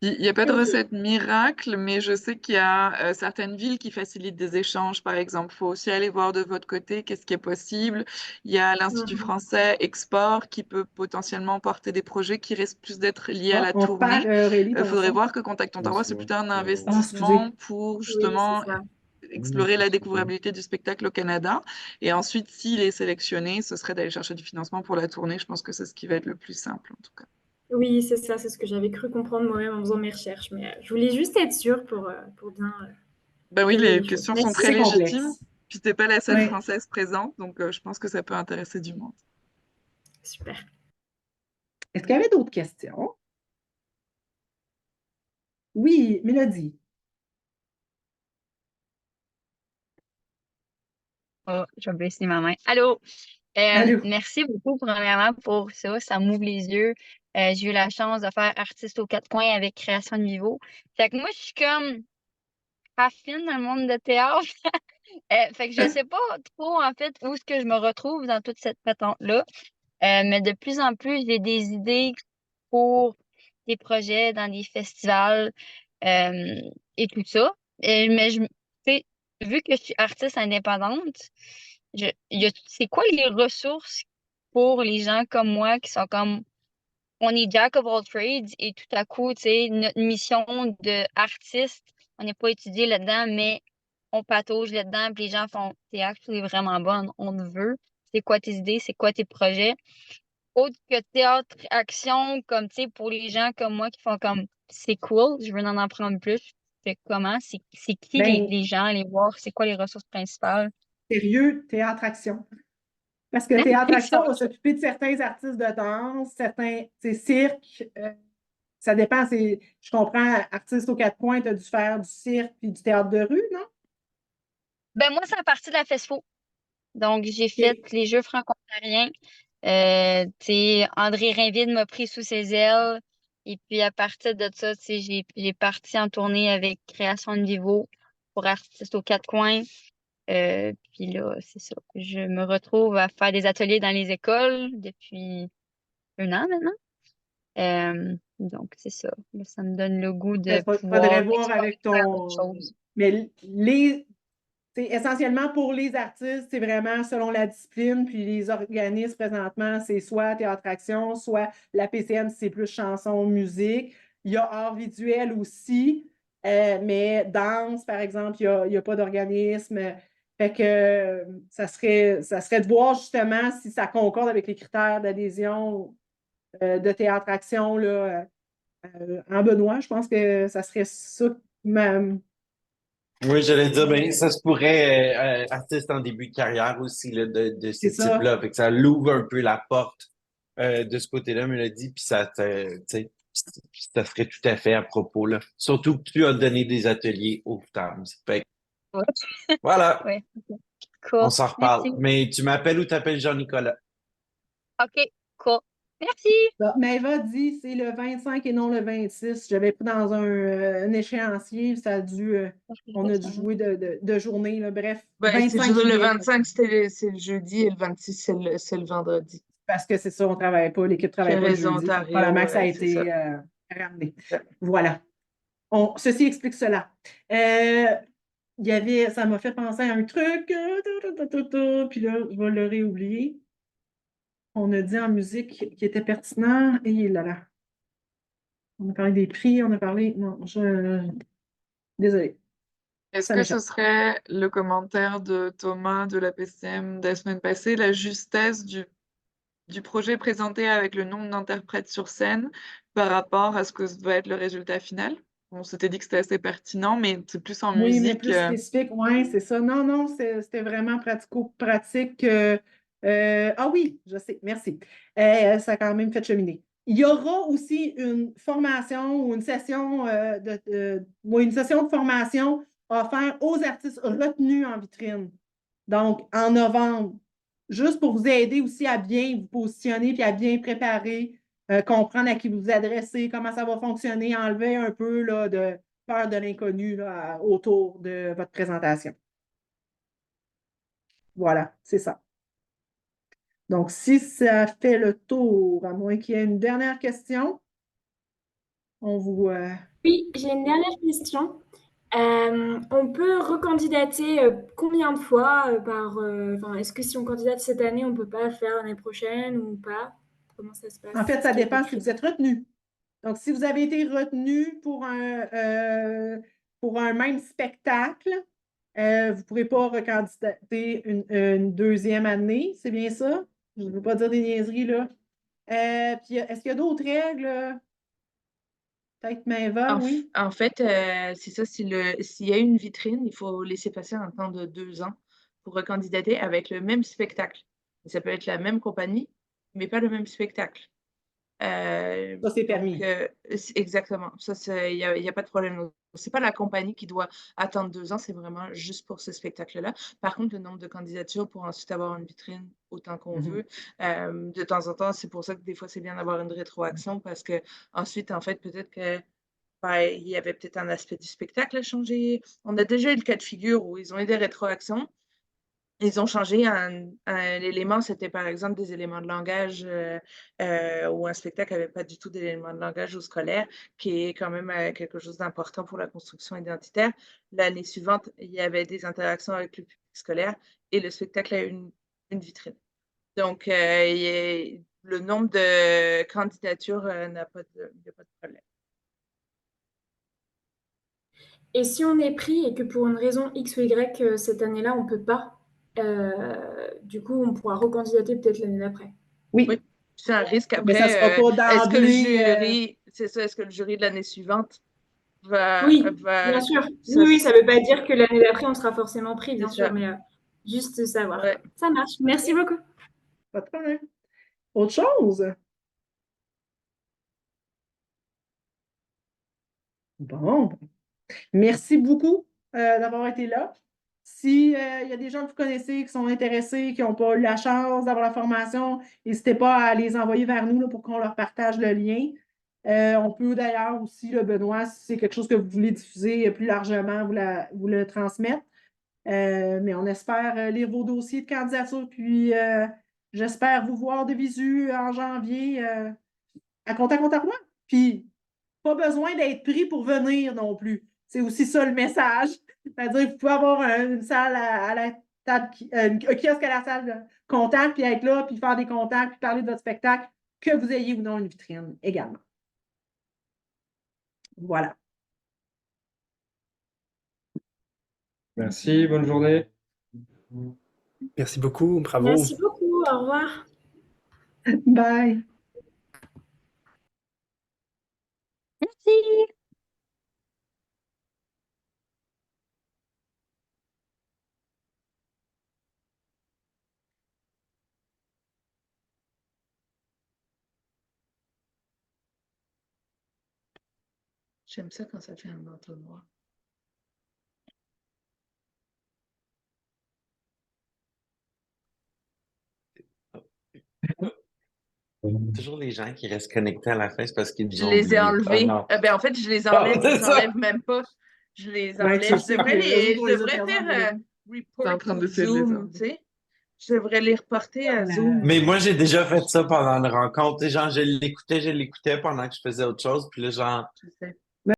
Il n'y a pas de OK. recette miracle, mais je sais qu'il y a certaines villes qui facilitent des échanges, par exemple. Il faut aussi aller voir de votre côté qu'est-ce qui est possible. Il y a l'Institut Mhm. français Export qui peut potentiellement porter des projets qui risquent plus d'être liés à Ah, la on perd tournée. Aurélie Il dans le faudrait son. voir que Contact Ontario, c'est plutôt un Ah, investissement excusez. pour Oui, c'est justement ça. explorer la découvrabilité du spectacle au Canada. Et ensuite, s'il est sélectionné, ce serait d'aller chercher du financement pour la tournée. Je pense que c'est ce qui va être le plus simple, en tout cas. Oui, c'est ça, c'est ce que j'avais cru comprendre moi-même en faisant mes recherches. Mais je voulais juste être sûre pour bien Ben oui, poser les les choses. questions sont très Merci. C'est légitimes. complexe. Puis t'es pas la seule Oui. française présente, donc je pense que ça peut intéresser du monde. Super. Est-ce qu'il y avait d'autres questions? Oui, Mélodie. Oh, je vais baisser ma main. Allô? Allô? Merci beaucoup, premièrement, pour ça. Ça m'ouvre les yeux. J'ai eu la chance de faire artiste aux quatre coins avec Création de Vivo. Fait que moi, je suis comme pas fine dans le monde de théâtre. Fait que je sais pas trop, en fait, où est-ce que je me retrouve dans toute cette patente-là. Mais de plus en plus, j'ai des idées pour des projets dans des festivals euh, et tout ça. Mais tu sais, vu que je suis artiste indépendante, c'est quoi les ressources pour les gens comme moi qui sont comme on est jack of all trades et tout à coup, tu sais, notre mission d'artiste, on n'est pas étudié là-dedans, mais on patauge là-dedans, puis les gens font t'es actually vraiment bonne, on te veut. C'est quoi tes idées, c'est quoi tes projets? Autre que théâtre, action, comme tu sais, pour les gens comme moi qui font comme c'est cool, je veux en apprendre plus. Fait comment? C'est qui Ben, les gens, les voir, c'est quoi les ressources principales? sérieux, théâtre-action. Parce que théâtre-action va s'occuper de certains artistes de danse, certains, c'est cirque. Ça dépend, je comprends, artiste aux quatre coins, tu as dû faire du cirque puis du théâtre de rue, non? Ben moi, c'est à partir de la FESFO. Donc, j'ai fait OK. les Jeux franco-ontariens. Tu sais, André Rainville m'a pris sous ses ailes. Et puis, à partir de ça, tu sais, j'ai parti en tournée avec Création de Vivo pour Artistes aux quatre coins. Puis là, c'est ça. Je me retrouve à faire des ateliers dans les écoles depuis un an maintenant. Donc, c'est ça. Là, ça me donne le goût de Il faudrait pouvoir voir explorer avec faire d'autres ton. choses. Mais c'est essentiellement pour les artistes, c'est vraiment selon la discipline, puis les organismes présentement, c'est soit théâtre-action, soit la PCM, c'est plus chanson, musique. Il y a art visuel aussi, mais danse, par exemple, il y a pas d'organisme. Fait que ça serait de voir justement si ça concorde avec les critères d'adhésion de théâtre-action là, en Benoît. Je pense que ça serait ça. Oui, j'allais dire, ben, ça se pourrait artiste en début de carrière aussi là, de ce C'est ça. type-là. Fait que ça l'ouvre un peu la porte de ce côté-là, Mélodie, puis tu sais, ça serait tout à fait à propos, là. Surtout que tu as donné des ateliers aux femmes. Fait que, Ouais. voilà, Ouais. on Cool. s'en reparle. Merci. Mais tu m'appelles ou t'appelles Jean-Nicolas? OK, cool. Merci. Mais Eva dit c'est le 25 et non le 26. J'avais pris dans un échéancier, ça a dû, on a dû jouer de journée. Là. Bref, Ben, c'est 25 le juillet. 25, c'est le jeudi et le 26, c'est le vendredi. Parce que c'est ça, on ne travaille pas, l'équipe ne travaille pas le Raison jeudi. Ontario, Probablement que ça a c'est ça. été ramené. Voilà. Ceci explique cela. Ça m'a fait penser à un truc. Puis là, je vais le réoublier. On a dit en musique qui était pertinent. Et là là. On a parlé des prix, on a parlé. Non, désolée. Est-ce Ça que ce m'échappe. serait le commentaire de Thomas de la PCM de la semaine passée, la justesse du projet présenté avec le nombre d'interprètes sur scène par rapport à ce que doit être le résultat final? On s'était dit que c'était assez pertinent, mais c'est plus en Oui, mais musique. plus spécifique, oui, c'est ça. Non, non, c'était vraiment pratico-pratique. Ah oui, je sais, merci. Ça a quand même fait cheminer. Il y aura aussi une formation ou une session une session de formation offerte aux artistes retenus en vitrine. Donc, en novembre, juste pour vous aider aussi à bien vous positionner puis à bien préparer, comprendre à qui vous vous adressez, comment ça va fonctionner, enlever un peu là, de peur de l'inconnu là, autour de votre présentation. Voilà, c'est ça. Donc, si ça fait le tour, à moins qu'il y ait une dernière question, on vous. Oui, j'ai une dernière question. On peut recandidater combien de fois est-ce que si on candidate cette année, on ne peut pas le faire l'année prochaine ou pas? Comment ça se passe? En fait, ça Est-ce qu'il y a des dépend si vous critères? êtes retenu. Donc, si vous avez été retenu pour un même spectacle, vous ne pourrez pas recandidater une deuxième année, c'est bien ça? Je ne veux pas dire des niaiseries, là. Puis, est-ce qu'il y a d'autres règles? Peut-être Maëva, oui? En fait, c'est ça, s'il y a une vitrine, il faut laisser passer un temps de 2 ans pour recandidater avec le même spectacle. Ça peut être la même compagnie, mais pas le même spectacle. Ça, c'est permis. Exactement. Ça, il y a pas de problème. Donc, c'est pas la compagnie qui doit attendre 2 ans, c'est vraiment juste pour ce spectacle-là. Par contre, le nombre de candidatures pour ensuite avoir une vitrine autant qu'on veut, de temps en temps, c'est pour ça que des fois, c'est bien d'avoir une rétroaction parce que ensuite, en fait, peut-être que il y avait peut-être un aspect du spectacle à changer. On a déjà eu le cas de figure où ils ont eu des rétroactions. Ils ont changé un élément, c'était par exemple des éléments de langage où un spectacle n'avait pas du tout d'éléments de langage au scolaire, qui est quand même quelque chose d'important pour la construction identitaire. L'année suivante, il y avait des interactions avec le public scolaire et le spectacle a eu une vitrine. Donc, le nombre de candidatures n'a pas il n'y a pas de problème. Et si on est pris et que pour une raison X ou Y, cette année-là, on ne peut pas, du coup, on pourra recandidater peut-être l'année d'après. Oui. Oui, c'est un risque. Mais ça ne sera Après, pas est-ce que le d'emblée. jury, c'est ça, est-ce que le jury de l'année suivante Oui, bien sûr. Oui, ça ne veut pas dire que l'année d'après, on sera forcément pris, bien c'est sûr, ça. mais juste savoir. Ouais. Ça marche. Merci beaucoup. Pas de problème. Autre chose? Bon. Merci beaucoup d'avoir été là. Si il y a des gens que vous connaissez qui sont intéressés, qui n'ont pas eu la chance d'avoir la formation, n'hésitez pas à les envoyer vers nous là, pour qu'on leur partage le lien. On peut d'ailleurs aussi, là, Benoît, si c'est quelque chose que vous voulez diffuser plus largement, vous le transmettre. Mais on espère lire vos dossiers de candidature, puis j'espère vous voir de visu en janvier à Contact Ontario. Puis, pas besoin d'être pris pour venir non plus. C'est aussi ça le message. C'est-à-dire que vous pouvez avoir une salle à la table, un kiosque à la salle de contact, puis être là, puis faire des contacts, puis parler de votre spectacle, que vous ayez ou non une vitrine également. Voilà. Merci, bonne journée. Merci beaucoup, bravo. Merci beaucoup, au revoir. Bye. Merci. J'aime ça quand ça fait un entonnoir. Toujours les gens qui restent connectés à la fin, c'est parce qu'ils nous Je ont les ai oubliés. enlevés. non. Ben, en fait, je les Ah, enlève, c'est je les ça. enlève même pas. Je les Ben, enlève. tu Je sais devrais que eux autres, on je les a devrais perdus en faire route. report en train to d'essayer de les Zoom, enlever. tu sais. Je devrais les reporter à Zoom. Mais moi, j'ai déjà fait ça pendant une rencontre. Tu sais, genre, je l'écoutais pendant que je faisais autre chose. Puis là, genre, Je sais.